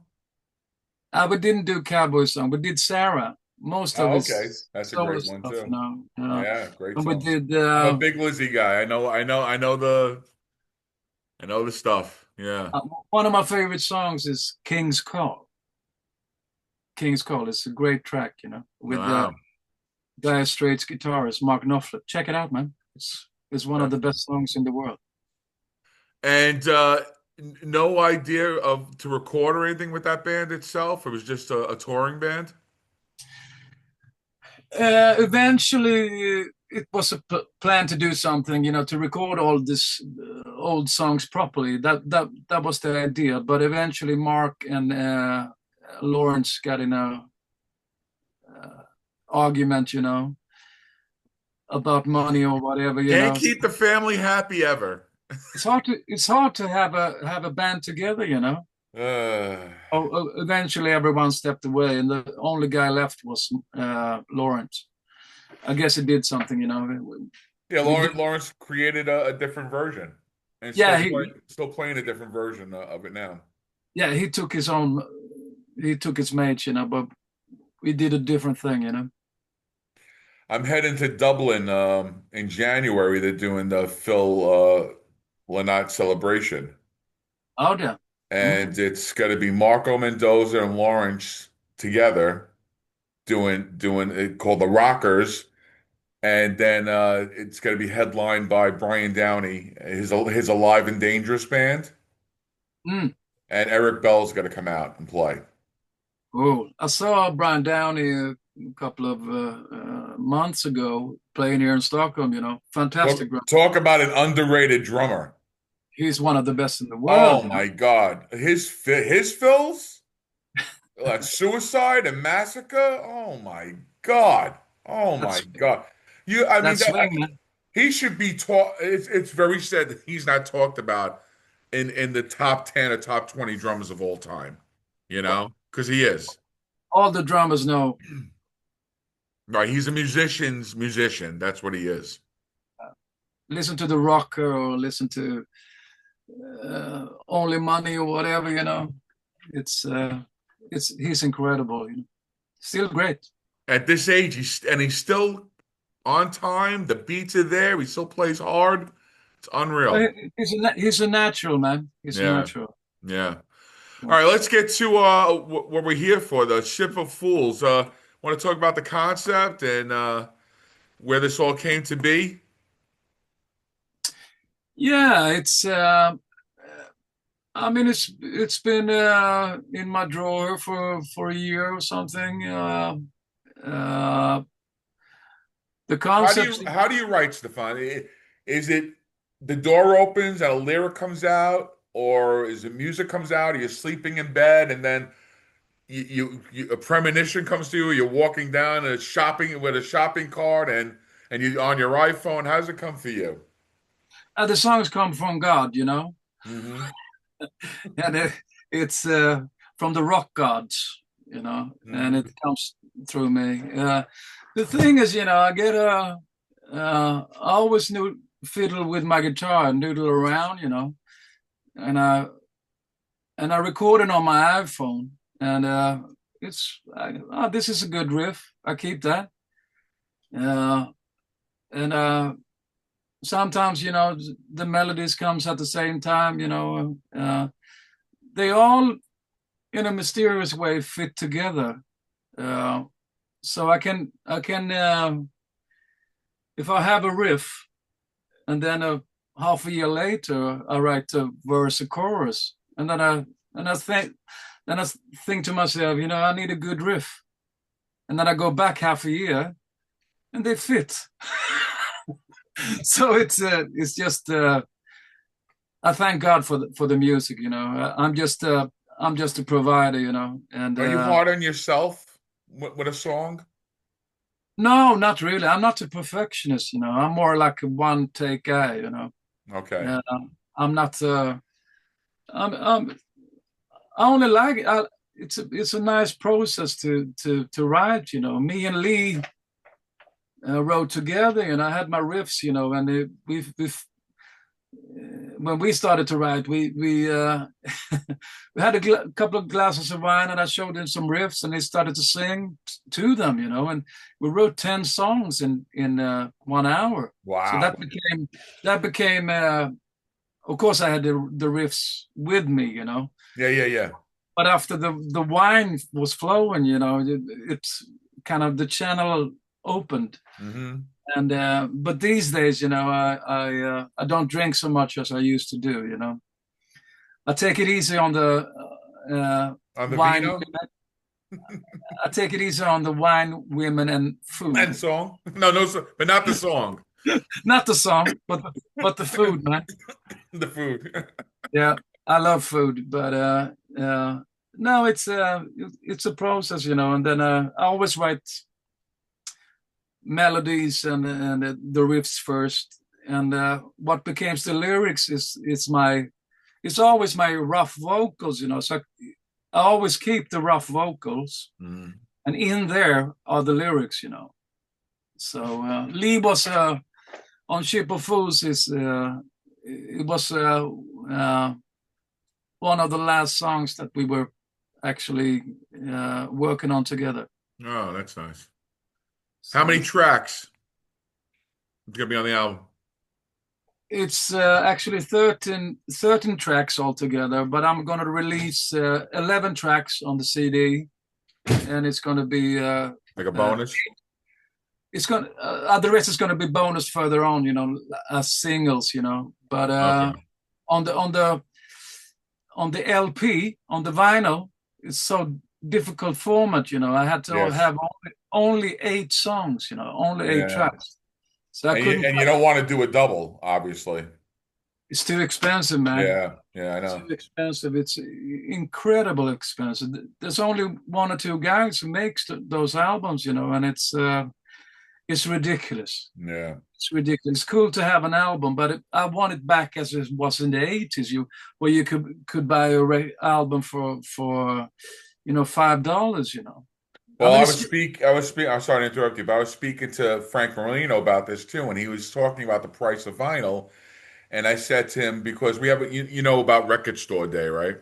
Speaker 2: We didn't do Cowboy Song. We did Sarah. Most of
Speaker 1: Oh, okay.
Speaker 2: his
Speaker 1: That's a
Speaker 2: solo
Speaker 1: great one
Speaker 2: stuff,
Speaker 1: too. Yeah, great
Speaker 2: and we
Speaker 1: song.
Speaker 2: did.
Speaker 1: I'm a big Lizzie guy. I know the stuff. Yeah.
Speaker 2: One of my favorite songs is King's Call. King's Call is a great track, with
Speaker 1: Wow.
Speaker 2: Dire Straits guitarist Mark Knopfler. Check it out, man. It's one of the
Speaker 1: Definitely.
Speaker 2: best songs in the world.
Speaker 1: And no idea of to record or anything with that band itself. It was just a touring band.
Speaker 2: Eventually, it was a plan to do something, to record all these old songs properly. That was the idea. But eventually, Mark and Lawrence got in a argument, about money or whatever.
Speaker 1: Can't keep the family happy ever.
Speaker 2: It's hard to have a band together.
Speaker 1: Uh,
Speaker 2: Eventually, everyone stepped away, and the only guy left was Lawrence. I guess it did something.
Speaker 1: yeah,
Speaker 2: We did.
Speaker 1: Lawrence created a different version, and
Speaker 2: Yeah,
Speaker 1: still playing a different version of it now.
Speaker 2: yeah, he took his own. He took his mates, but we did a different thing.
Speaker 1: I'm heading to Dublin in January. They're doing the Phil Lynott celebration,
Speaker 2: Oh yeah. Okay.
Speaker 1: and it's going to be Marco Mendoza and Lawrence together doing it called the Rockers, and then it's going to be headlined by Brian Downey, his Alive and Dangerous band,
Speaker 2: Mm.
Speaker 1: and Eric Bell's going to come out and play.
Speaker 2: Cool. I saw Brian Downey a couple of months ago playing here in Stockholm. Fantastic.
Speaker 1: Talk about an underrated drummer.
Speaker 2: He's one of the best in the
Speaker 1: Oh
Speaker 2: world.
Speaker 1: my God, his fills like Suicide and Massacre. Oh my God. Oh my
Speaker 2: That's
Speaker 1: God. I mean
Speaker 2: that swing, man.
Speaker 1: He should be taught. It's very sad that he's not talked about in the top 10 or top 20 drummers of all time. You know, because he is.
Speaker 2: All the drummers know.
Speaker 1: Right, he's a musician's musician. That's what he is.
Speaker 2: Listen to the rocker or listen to Only Money or whatever, you know. It's he's incredible, you know. Still great.
Speaker 1: At this age, he's still on time. The beats are there. He still plays hard. It's unreal.
Speaker 2: He's a natural, man. He's a
Speaker 1: Yeah,
Speaker 2: natural.
Speaker 1: yeah. All right, let's get to what we're here for, the Ship of Fools. Want to talk about the concept and where this all came to be?
Speaker 2: Yeah, it's I mean it's been in my drawer for a year or something. Uh, the concept.
Speaker 1: How do you write, Stefan? Is it the door opens and a lyric comes out, or is it music comes out? You're sleeping in bed and then a premonition comes to you. You're walking down a shopping with a shopping cart and you on your iPhone. How does it come for you?
Speaker 2: The songs come from God, you know,
Speaker 1: Hmm.
Speaker 2: and it's from the rock gods, you know, and
Speaker 1: Hmm.
Speaker 2: it comes through me. The thing is, you know, I always knew fiddle with my guitar and noodle around, you know, and I recorded on my iPhone, and this is a good riff. I keep that, uh, and sometimes, you know, the melodies comes at the same time, you know. They all, in a mysterious way, fit together. Uh, so I can if I have a riff, and then half a year later I write a verse, a chorus, and then I think to myself, you know, I need a good riff, and then I go back half a year, and they fit. So it's just I thank God for the music, you know. I'm just a provider, you know, and
Speaker 1: Are you hard on yourself with a song?
Speaker 2: no, not really. I'm not a perfectionist, you know. I'm more like a one take guy, you know.
Speaker 1: Okay.
Speaker 2: Uh, I'm not. I'm I only like. It's a nice process to write, you know. Me and Lee wrote together, and I had my riffs, you know, and we've when we started to write, we we had a couple of glasses of wine, and I showed him some riffs, and he started to sing to them, you know, and we wrote 10 songs in 1 hour. So
Speaker 1: Wow.
Speaker 2: that became. Of course, I had the riffs with me, you know,
Speaker 1: Yeah, yeah, yeah.
Speaker 2: but after the wine was flowing, you know, it's kind of the channel opened.
Speaker 1: Hmm.
Speaker 2: And but these days, you know, I don't drink so much as I used to do. You know, I take it easy on the
Speaker 1: On the
Speaker 2: wine.
Speaker 1: vino
Speaker 2: I take it easy on the wine, women, and
Speaker 1: and
Speaker 2: food.
Speaker 1: song. No, no, but not the song.
Speaker 2: Not the song, but the food, man.
Speaker 1: The food.
Speaker 2: Yeah, I love food, but no, it's a process, you know. And then I always write melodies and the riffs first, and what becomes the lyrics is my it's always my rough vocals, you know. So I always keep the rough vocals,
Speaker 1: Mhm.
Speaker 2: and in there are the lyrics, you know. So Lee was on Ship of Fools is it was one of the last songs that we were actually working on together.
Speaker 1: Oh, that's nice. How
Speaker 2: So
Speaker 1: many tracks? It's gonna be on the album.
Speaker 2: it's actually 13 tracks altogether, but I'm going to release 11 tracks on the CD, and it's going to be
Speaker 1: Like a
Speaker 2: uh,
Speaker 1: bonus?
Speaker 2: it's going the rest is going to be bonus further on, you know, as singles, you know. But
Speaker 1: Okay.
Speaker 2: on the LP, on the vinyl, it's so difficult format, you know. I had to
Speaker 1: Yes.
Speaker 2: have only 8 songs, you know, only 8
Speaker 1: Yeah.
Speaker 2: tracks. So I couldn't.
Speaker 1: And you don't want to do a double, obviously.
Speaker 2: It's too expensive, man.
Speaker 1: Yeah. Yeah, I know.
Speaker 2: Too expensive. It's incredible expensive. There's only one or two guys who makes those albums, you know, and it's ridiculous.
Speaker 1: Yeah.
Speaker 2: It's ridiculous. It's cool to have an album, but I want it back as it was in the 80s, where you could buy a album for $5. I
Speaker 1: Well,
Speaker 2: mean,
Speaker 1: I'm sorry to interrupt you, but I was speaking to Frank Marino about this too, and he was talking about the price of vinyl. And I said to him, because we have, you know about Record Store Day, right?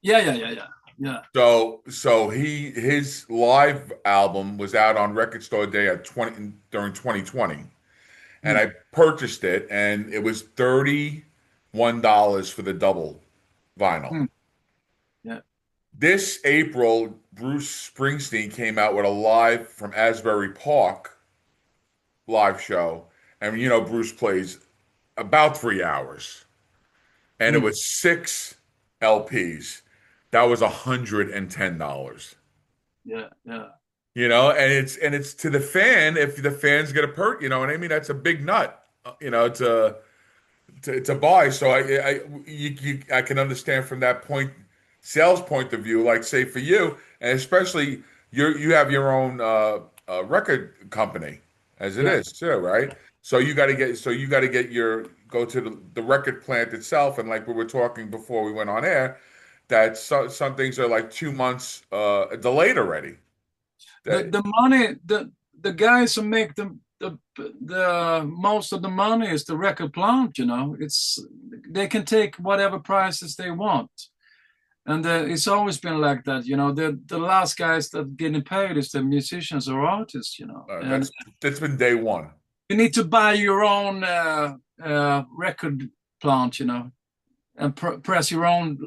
Speaker 2: yeah, yeah, yeah, yeah, yeah.
Speaker 1: So his live album was out on Record Store Day at 20 during 2020, and
Speaker 2: Mm,
Speaker 1: I purchased it, and it was $31 for the double vinyl.
Speaker 2: mm, yeah.
Speaker 1: This April, Bruce Springsteen came out with a live from Asbury Park live show, and you know Bruce plays about 3 hours, and it
Speaker 2: Mm,
Speaker 1: was six LPs. That was $110.
Speaker 2: yeah, yeah.
Speaker 1: You know, and it's to the fan, if the fans get a you know what I mean? That's a big nut, to buy. So I can understand from that sales point of view, like say for you, and especially you have your own record company as it
Speaker 2: Yeah.
Speaker 1: is too, right? So you got to get go to the record plant itself, and like we were talking before we went on air, that some things are like 2 months delayed already.
Speaker 2: The
Speaker 1: That
Speaker 2: the money, the guys who make the most of the money is the record plant. They can take whatever prices they want. And it's always been like that. The last guys that getting paid is the musicians or artists. And
Speaker 1: that's been day one.
Speaker 2: you need to buy your own record plant, and press your own.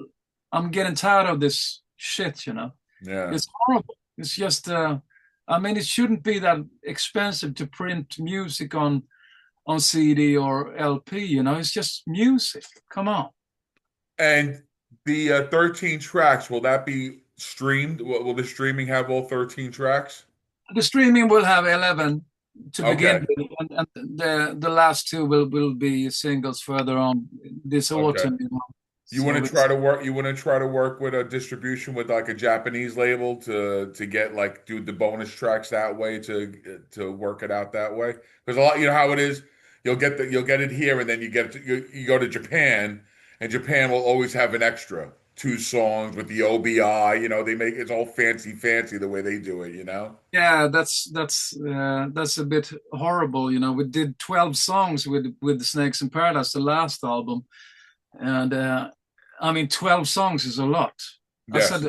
Speaker 2: I'm getting tired of this shit.
Speaker 1: Yeah.
Speaker 2: It's horrible. It's just, I mean, it shouldn't be that expensive to print music on CD or LP. It's just music. Come on.
Speaker 1: And the 13 tracks, will that be streamed? Will the streaming have all 13 tracks?
Speaker 2: The streaming will have 11 to begin
Speaker 1: Okay.
Speaker 2: with, and the last two will be singles further on this
Speaker 1: Okay.
Speaker 2: autumn.
Speaker 1: You
Speaker 2: So
Speaker 1: want to
Speaker 2: it's
Speaker 1: try to work, you want to try to work with a distribution with like a Japanese label to get like do the bonus tracks that way to work it out that way? Because a lot, you know how it is, you'll get it here and then you go to Japan, and Japan will always have an extra two songs with the OBI, they make it's all fancy the way they do it, you know?
Speaker 2: Yeah, that's a bit horrible. We did 12 songs with the Snakes in Paradise, the last album, and I mean 12 songs is a lot. I
Speaker 1: Yes.
Speaker 2: said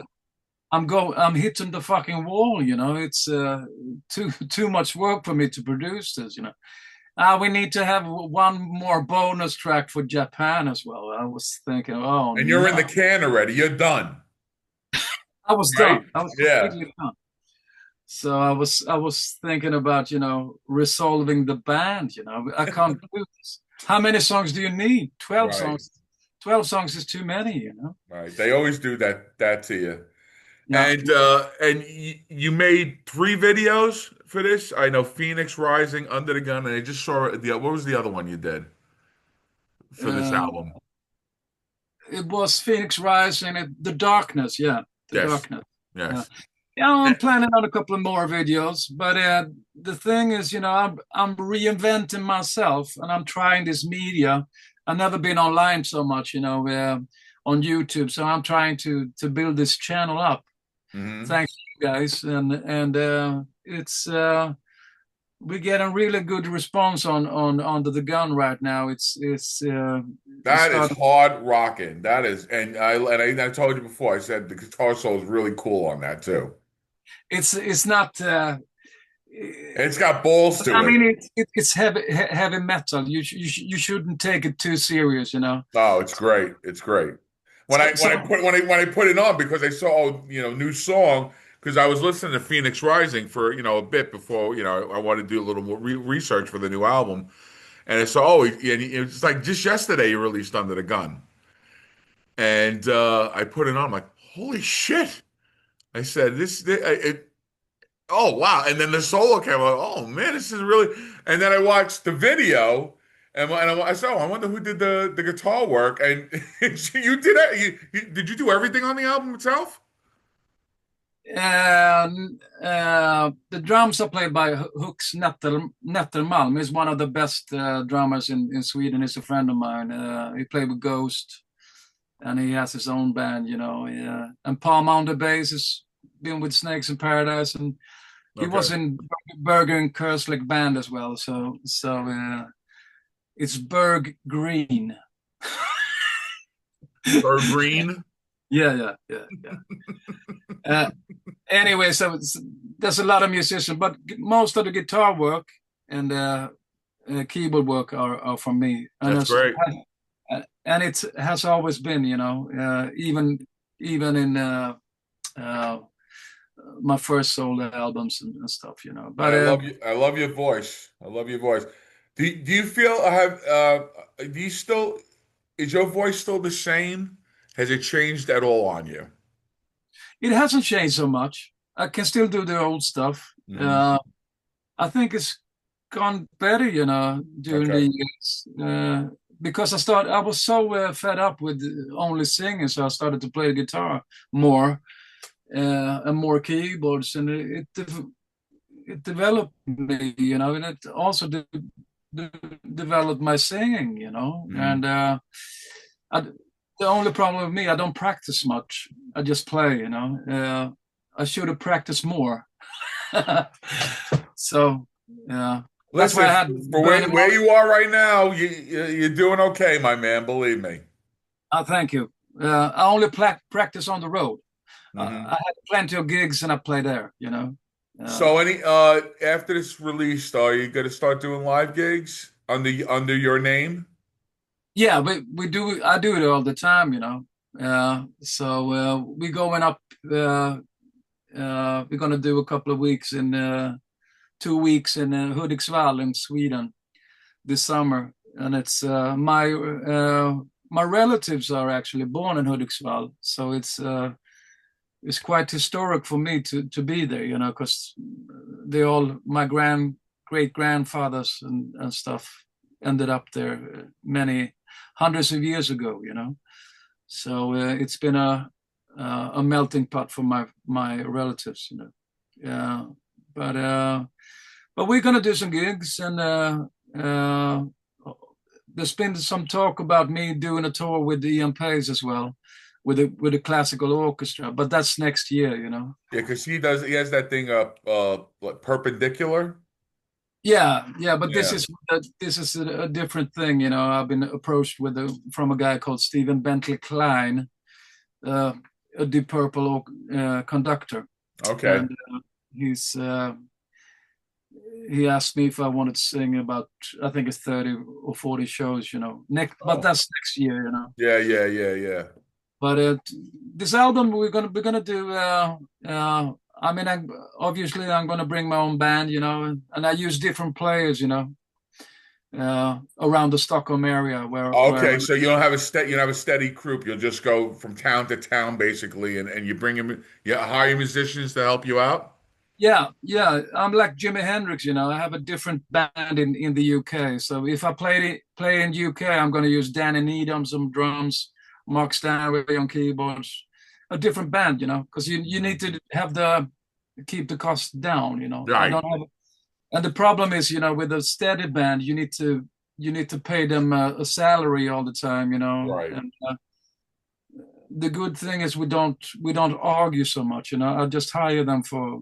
Speaker 2: I'm hitting the fucking wall. It's too much work for me to produce this. We need to have one more bonus track for Japan as well. I was thinking, oh
Speaker 1: And you're in the
Speaker 2: no,
Speaker 1: can already. You're done,
Speaker 2: I was
Speaker 1: right?
Speaker 2: done. I was
Speaker 1: Yeah.
Speaker 2: completely done. So I was thinking about resolving the band. I can't do this. How many songs do you need? 12
Speaker 1: Right.
Speaker 2: songs. 12 songs is too many.
Speaker 1: Right. They always do that to you.
Speaker 2: Yeah.
Speaker 1: And you made three videos for this. I know Phoenix Rising, Under the Gun, and I just saw what was the other one you did for this
Speaker 2: Uh,
Speaker 1: album?
Speaker 2: it was Phoenix Rising, The Darkness. Yeah, The
Speaker 1: Yes.
Speaker 2: Darkness. Yeah.
Speaker 1: Yes.
Speaker 2: Yeah, I'm planning on a couple of more videos, but the thing is, I'm reinventing myself, and I'm trying this media. I've never been online so much, on YouTube, so I'm trying to build this channel up.
Speaker 1: Hmm.
Speaker 2: Thanks to you guys, and it's we're getting really good response on Under the Gun right now. It's
Speaker 1: That is
Speaker 2: starting.
Speaker 1: hard rocking. That is, and I told you before. I said the guitar solo is really cool on that too.
Speaker 2: It's not.
Speaker 1: It's got balls to
Speaker 2: I
Speaker 1: it.
Speaker 2: mean, it's heavy metal. You shouldn't take it too serious.
Speaker 1: Oh, it's great. It's great. When I
Speaker 2: So,
Speaker 1: when I
Speaker 2: so
Speaker 1: put when I put it on because I saw new song because I was listening to Phoenix Rising for a bit before I wanted to do a little more research for the new album, and I saw and it's like just yesterday you released Under the Gun, and I put it on. I'm like, holy shit! I said oh wow, and then the solo came out. Oh man, this is really. And then I watched the video, I said, oh, I wonder who did the guitar work. And you did it. Did you do everything on the album itself?
Speaker 2: The drums are played by Hux Nettermalm. He's one of the best drummers in Sweden. He's a friend of mine. He played with Ghost, and he has his own band, you know. And Palm on the bass has been with Snakes in Paradise, and he
Speaker 1: Okay.
Speaker 2: was in Berggren Kurslick band as well. So it's Berg Green.
Speaker 1: Bird Green.
Speaker 2: Yeah. Uh, anyway, there's a lot of musicians, but most of the guitar work and keyboard work are from me,
Speaker 1: That's great.
Speaker 2: and it has always been, you know, even in uh, my first solo albums and stuff, you know.
Speaker 1: And
Speaker 2: But
Speaker 1: I love you. I love your voice. I love your voice. Do you feel I have do you still is your voice still the same? Has it changed at all on you?
Speaker 2: it hasn't changed so much. I can still do the old stuff.
Speaker 1: Hmm.
Speaker 2: I think it's gone better, you know, during the
Speaker 1: Okay.
Speaker 2: years. Because I was so fed up with only singing, so I started to play the guitar more and more keyboards, and it developed me, you know, and it also developed my singing, you know.
Speaker 1: Hmm.
Speaker 2: And I, the only problem with me, I don't practice much. I just play, you know. I should have practiced more. So, yeah, that's why
Speaker 1: Listen,
Speaker 2: I had
Speaker 1: for
Speaker 2: Burning
Speaker 1: where
Speaker 2: Monk.
Speaker 1: you are right now, you're doing okay, my man. Believe me.
Speaker 2: Oh, thank you. I only practice on the road.
Speaker 1: Hmm.
Speaker 2: I had plenty of gigs and I play there, you know. Uh,
Speaker 1: So any after this release, are you gonna start doing live gigs under your name?
Speaker 2: yeah, we do. I do it all the time, you know. We're going up. We're gonna do a couple of weeks in 2 weeks in Hudiksvall in Sweden this summer, and it's my relatives are actually born in Hudiksvall, so it's quite historic for me to be there, you know, because they all my great grandfathers and stuff ended up there many hundreds of years ago, you know. So it's been a melting pot for my relatives, you know. Yeah, but uh, but we're gonna do some gigs, and uh, there's been some talk about me doing a tour with Ian Pace as well, with a classical orchestra. But that's next year, you know.
Speaker 1: Yeah, because he has that thing up like perpendicular.
Speaker 2: Yeah. But
Speaker 1: Yeah.
Speaker 2: this is a different thing, you know. I've been approached from a guy called Stephen Bentley Klein, uh, a Deep Purple conductor,
Speaker 1: Okay.
Speaker 2: and he's he asked me if I wanted to sing about, I think it's 30 or 40 shows, you know. But
Speaker 1: Oh.
Speaker 2: that's next year, you know.
Speaker 1: Yeah.
Speaker 2: But this album we're gonna do. I mean, obviously I'm gonna bring my own band, you know, and I use different players, you know, around the Stockholm area where
Speaker 1: Okay, so you don't have a steady group. You'll just go from town to town basically, and you bring them, you hire musicians to help you out.
Speaker 2: yeah. I'm like Jimi Hendrix, you know. I have a different band in the UK. So if I play in UK, I'm gonna use Danny Needham on drums, Mark Stanley on keyboards, a different band, you know, because you
Speaker 1: Mhm.
Speaker 2: need to have the keep the cost down, you know. I
Speaker 1: Right,
Speaker 2: don't have. And the problem is, you know, with a steady band, you need to pay them a salary all the time, you know.
Speaker 1: right.
Speaker 2: And the good thing is we don't argue so much, you know. I just hire them for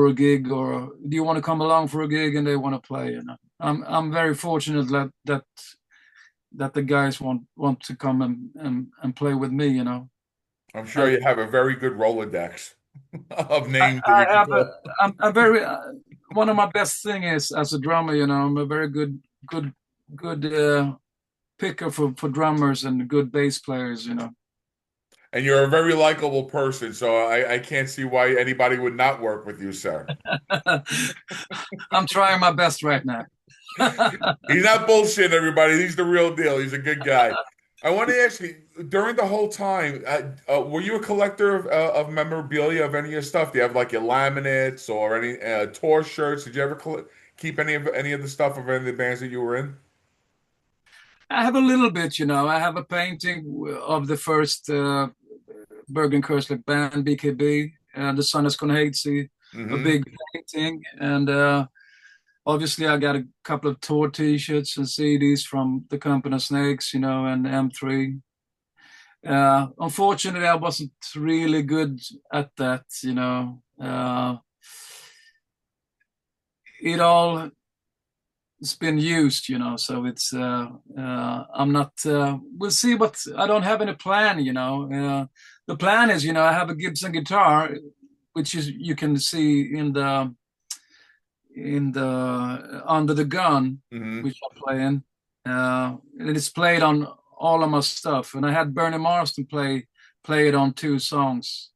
Speaker 2: a gig, or do you want to come along for a gig, and they want to play, you know. I'm very fortunate that the guys want to come and play with me, you know.
Speaker 1: I'm sure
Speaker 2: I
Speaker 1: you have a very good Rolodex of
Speaker 2: I,
Speaker 1: names that you
Speaker 2: I
Speaker 1: can
Speaker 2: have
Speaker 1: call.
Speaker 2: I'm very one of my best thing is as a drummer, you know. I'm a very good picker for drummers and good bass players, you know.
Speaker 1: And you're a very likable person, so I can't see why anybody would not work with you, sir.
Speaker 2: I'm trying my best right now.
Speaker 1: He's not bullshitting everybody. He's the real deal. He's a good guy. I want to ask you, during the whole time, were you a collector of memorabilia of any of your stuff? Do you have like your laminates or any tour shirts? Did you ever keep any of the stuff of any of the bands that you were in?
Speaker 2: I have a little bit, you know. I have a painting of the first Berggren Kurslick band, BKB, and The Sun Is Gonna Hate See, a
Speaker 1: Hmm.
Speaker 2: big painting. And obviously, I got a couple of tour T-shirts and CDs from the Company of Snakes, and M3. Unfortunately, I wasn't really good at that. It all it's been used, so I'm not. We'll see, but I don't have any plan. The plan is, I have a Gibson guitar, which is you can see in the under the gun,
Speaker 1: Hmm.
Speaker 2: which I play in. And it's played on all of my stuff. And I had Bernie Marsden play it on two songs.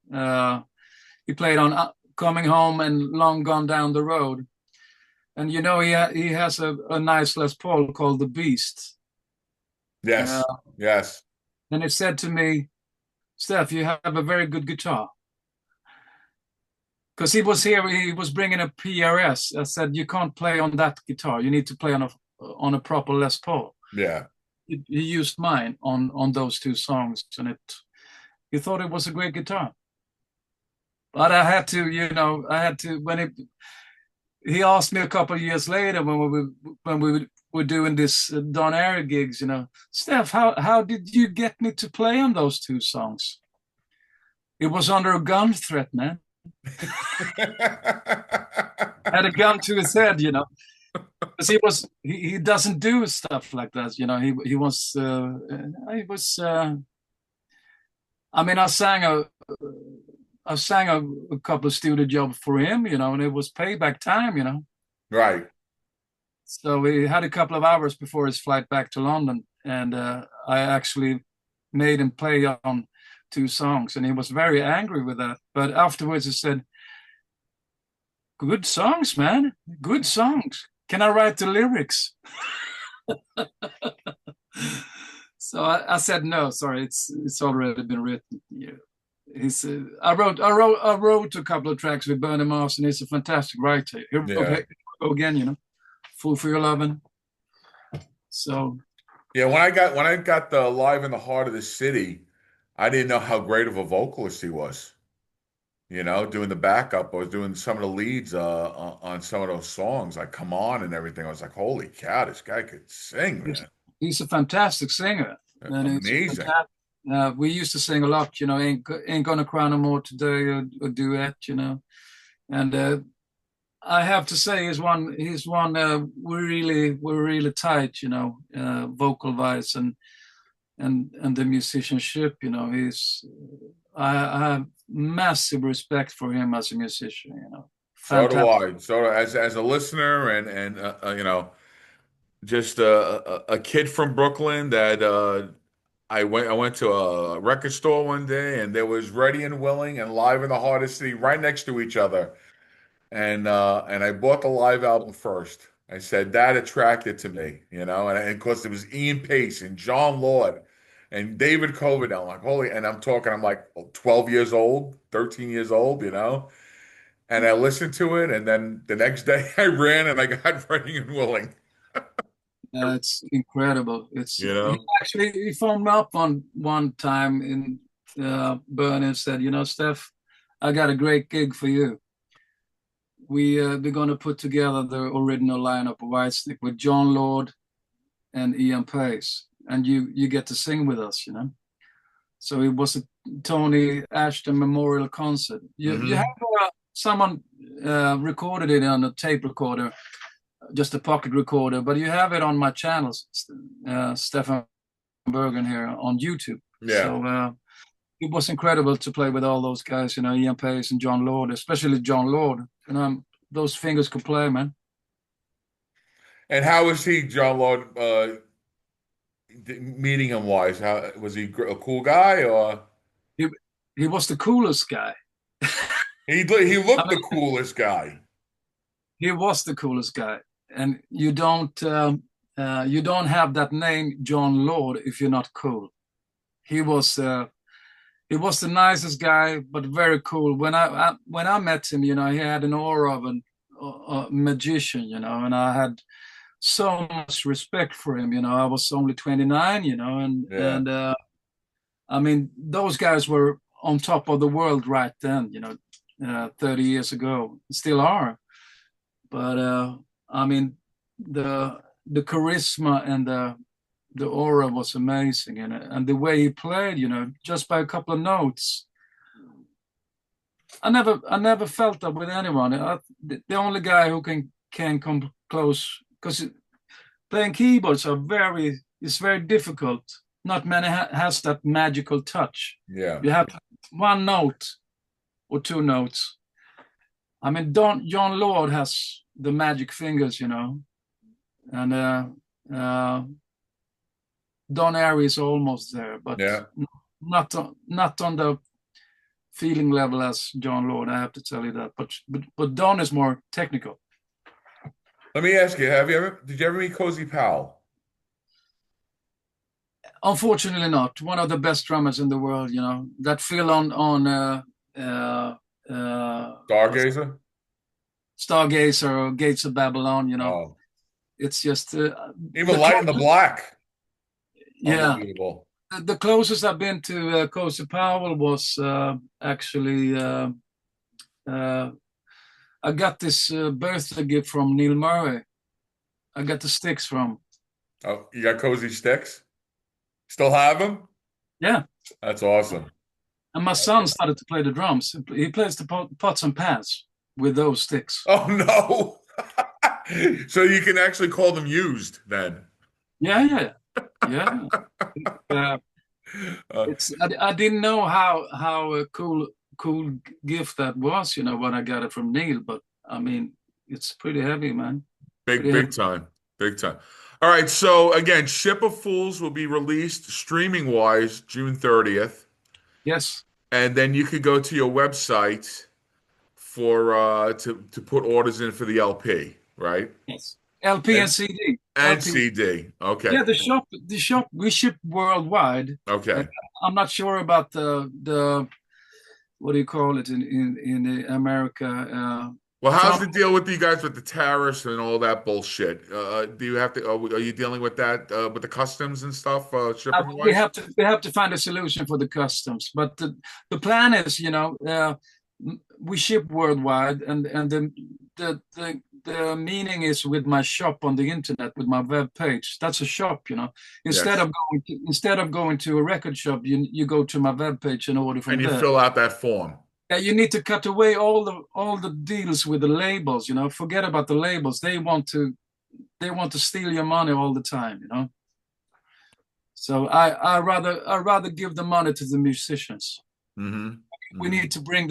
Speaker 2: He played on Coming Home and Long Gone Down the Road. And he has a nice Les Paul called The Beast. Uh,
Speaker 1: Yes. Yes.
Speaker 2: and he said to me, Steph, you have a very good guitar. Because he was here, he was bringing a PRS. I said, you can't play on that guitar. You need to play on a proper Les Paul.
Speaker 1: Yeah.
Speaker 2: He used mine on those two songs, and he thought it was a great guitar. But I had to when he asked me a couple of years later when we were doing this Don Air gigs, Steph, how did you get me to play on those two songs? It was under a gun threat, man. Had a gun to his head. Because he doesn't do stuff like that. I mean, I sang a couple of studio jobs for him, and it was payback time.
Speaker 1: Right.
Speaker 2: So we had a couple of hours before his flight back to London, and I actually made him play on two songs, and he was very angry with that. But afterwards, he said, "Good songs, man. Good songs. Can I write the lyrics?" So I said no. Sorry, it's already been written. Yeah. I wrote a couple of tracks with Bernie Marsden. He's a fantastic writer.
Speaker 1: Yeah.
Speaker 2: Again, Fool for Your Lovin'. So
Speaker 1: Yeah. When I got the Live in the Heart of the City, I didn't know how great of a vocalist he was. Doing the backup, I was doing some of the leads on some of those songs, like "Come On" and everything. I was like, "Holy cow, this guy could sing,
Speaker 2: he's,
Speaker 1: man!
Speaker 2: he's a fantastic singer, and it's
Speaker 1: Amazing."
Speaker 2: fantastic. We used to sing a lot, ain't gonna cry no more today, or duet. And I have to say, he's one we're really tight, vocal wise and the musicianship. I have massive respect for him as a musician.
Speaker 1: So do
Speaker 2: Fantastic.
Speaker 1: I. So as a listener and just a kid from Brooklyn that I went to a record store one day and there was Ready and Willing and Live in the Heart of the City right next to each other. And I bought the live album first. I said that attracted to me. And of course it was Ian Pace and John Lord and David Coverdale. I'm like, holy, and I'm like 12 years old, 13 years old. And I listened to it, and then the next day I ran and I got Ready and Willing.
Speaker 2: It's incredible.
Speaker 1: You know?
Speaker 2: He phoned me up one time in Bern and said, Steph, I got a great gig for you. We're gonna put together the original lineup of Whitesnake with John Lord and Ian Pace, and you get to sing with us. So it was a Tony Ashton Memorial Concert. You have
Speaker 1: Hmm.
Speaker 2: someone recorded it on a tape recorder, just a pocket recorder, but you have it on my channels, Stefan Berggren here on YouTube.
Speaker 1: Yeah.
Speaker 2: So it was incredible to play with all those guys, Ian Pace and John Lord, especially John Lord. Those fingers could play, man.
Speaker 1: And how was he, John Lord, meeting him wise? How was he a cool guy or
Speaker 2: He he was the coolest guy.
Speaker 1: he
Speaker 2: I
Speaker 1: looked
Speaker 2: mean,
Speaker 1: the coolest guy?
Speaker 2: he was the coolest guy, and you don't have that name, John Lord, if you're not cool. He was he was the nicest guy, but very cool. When I met him, he had an aura of a magician, and I had so much respect for him. I was only 29, and
Speaker 1: Yeah.
Speaker 2: I mean those guys were on top of the world right then, 30 years ago, still are. But I mean, the charisma and the aura was amazing, and the way he played, just by a couple of notes. I never felt that with anyone. The only guy who can come close, because playing keyboards it's very difficult. Not many has that magical touch.
Speaker 1: Yeah.
Speaker 2: You have one note or two notes. I mean, John Lord has the magic fingers, and Don Airey is almost there, but
Speaker 1: Yeah.
Speaker 2: not on the feeling level as John Lord. I have to tell you that. But Don is more technical.
Speaker 1: Let me ask you, did you ever meet Cozy Powell?
Speaker 2: Unfortunately not. One of the best drummers in the world, that feel on
Speaker 1: Stargazer?
Speaker 2: Stargazer or Gates of Babylon,
Speaker 1: Oh.
Speaker 2: It's just
Speaker 1: Even Light in the Black.
Speaker 2: yeah.
Speaker 1: Unbelievable.
Speaker 2: The closest I've been to Cozy Powell was actually I got this birthday gift from Neil Murray. I got the sticks from.
Speaker 1: Oh, you got Cozy sticks? Still have them?
Speaker 2: Yeah.
Speaker 1: That's awesome.
Speaker 2: And my son started to play the drums. He plays the pots and pans with those sticks.
Speaker 1: Oh no. So you can actually call them used then.
Speaker 2: Yeah. I didn't know how a cool gift that was, when I got it from Neil. But I mean, it's pretty heavy, man.
Speaker 1: Big time. Big time. All right. So again, Ship of Fools will be released streaming wise June 30th.
Speaker 2: Yes.
Speaker 1: And then you could go to your website for to put orders in for the LP, right?
Speaker 2: Yes. LP and CD.
Speaker 1: And
Speaker 2: LP.
Speaker 1: CD. Okay.
Speaker 2: Yeah, the shop we ship worldwide.
Speaker 1: Okay.
Speaker 2: I'm not sure about the what do you call it in America?
Speaker 1: Well, how's the deal with you guys with the tariffs and all that bullshit? Do you have to? Are you dealing with that with the customs and stuff, shipping
Speaker 2: We
Speaker 1: wise?
Speaker 2: have to find a solution for the customs, but the plan is, we ship worldwide, and the meaning is with my shop on the internet, with my web page. That's a shop, Instead
Speaker 1: Yes.
Speaker 2: of going to a record shop, you go to my web page and order from
Speaker 1: And you
Speaker 2: there.
Speaker 1: fill out that form.
Speaker 2: Yeah, you need to cut away all the deals with the labels, Forget about the labels. They want to steal your money all the time, So I rather give the money to the musicians.
Speaker 1: Mm-hmm.
Speaker 2: We need to bring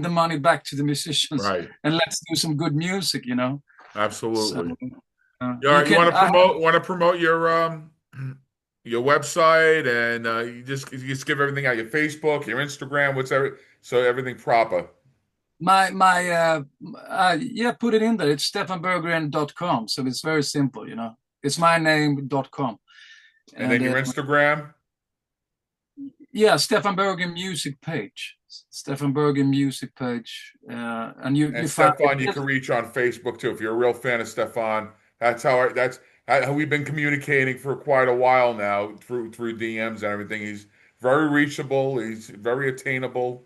Speaker 2: the money back to the musicians,
Speaker 1: Right.
Speaker 2: and let's do some good music,
Speaker 1: Absolutely.
Speaker 2: So,
Speaker 1: You want to promote your website and you just give everything out, your Facebook, your Instagram, whatever, so everything proper.
Speaker 2: Yeah, put it in there. It's stefanberggren.com, so it's very simple, It's my name.com.
Speaker 1: And then your Instagram?
Speaker 2: Yeah, Stefan Berggren music page. Stefan Berggren music page. And you
Speaker 1: Stefan, you can reach on Facebook too. If you're a real fan of Stefan, that's how we've been communicating for quite a while now through DMs and everything. He's very reachable. He's very attainable.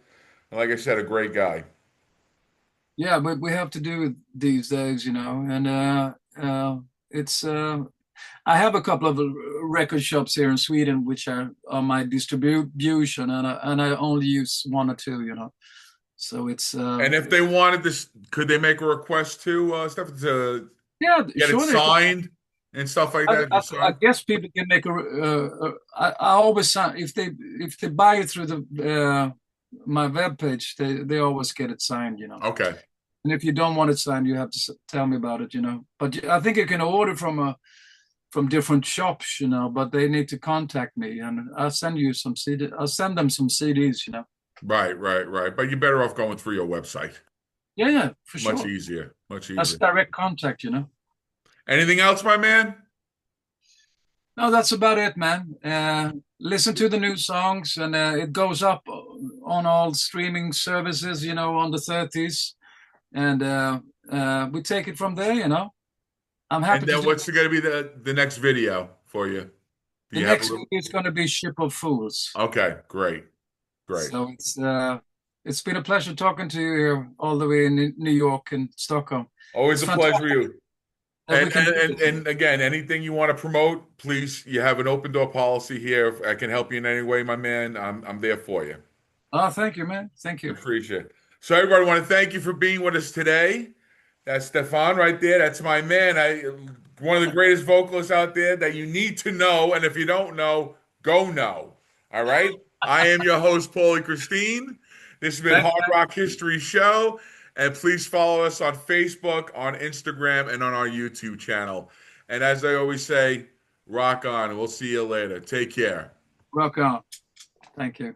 Speaker 1: And like I said, a great guy.
Speaker 2: Yeah, but we have to do it these days, and it's I have a couple of record shops here in Sweden which are on my distribution, and I only use one or two, So it's
Speaker 1: And if they wanted this, could they make a request to Stefan to get it
Speaker 2: sure
Speaker 1: signed and stuff like that?
Speaker 2: I guess people can make I always if they buy it through the my webpage, they always get it signed,
Speaker 1: Okay.
Speaker 2: And if you don't want it signed, you have to tell me about it, But I think you can order from different shops, But they need to contact me, and I'll send you some CD. I'll send them some CDs,
Speaker 1: Right. But you're better off going through your website.
Speaker 2: Yeah, for sure.
Speaker 1: Much easier.
Speaker 2: That's direct contact,
Speaker 1: Anything else, my man?
Speaker 2: No, that's about it, man. Listen to the new songs, and it goes up on all streaming services, on the 30s, and we take it from there, I'm happy.
Speaker 1: And then what's going to be the next video for you?
Speaker 2: The next video is going to be Ship of Fools.
Speaker 1: Okay, great. Great.
Speaker 2: So it's been a pleasure talking to you here all the way in New York and Stockholm.
Speaker 1: Always
Speaker 2: It's
Speaker 1: a pleasure,
Speaker 2: fantastic
Speaker 1: you.
Speaker 2: that we can do this.
Speaker 1: And again, anything you want to promote, please. You have an open door policy here. If I can help you in any way, my man, I'm there for you.
Speaker 2: Oh, thank you, man. Thank you.
Speaker 1: Appreciate it. So, everybody, want to thank you for being with us today. That's Stefan right there. That's my man. One of the greatest vocalists out there that you need to know. And if you don't know, go know. All right. I am your host, Paulie Christine. This has been
Speaker 2: Thank
Speaker 1: Hard Rock History Show. And please follow us on Facebook, on Instagram, and on our YouTube channel. And as I always say, rock on. We'll see you later. Take care.
Speaker 2: Rock on. Thank you.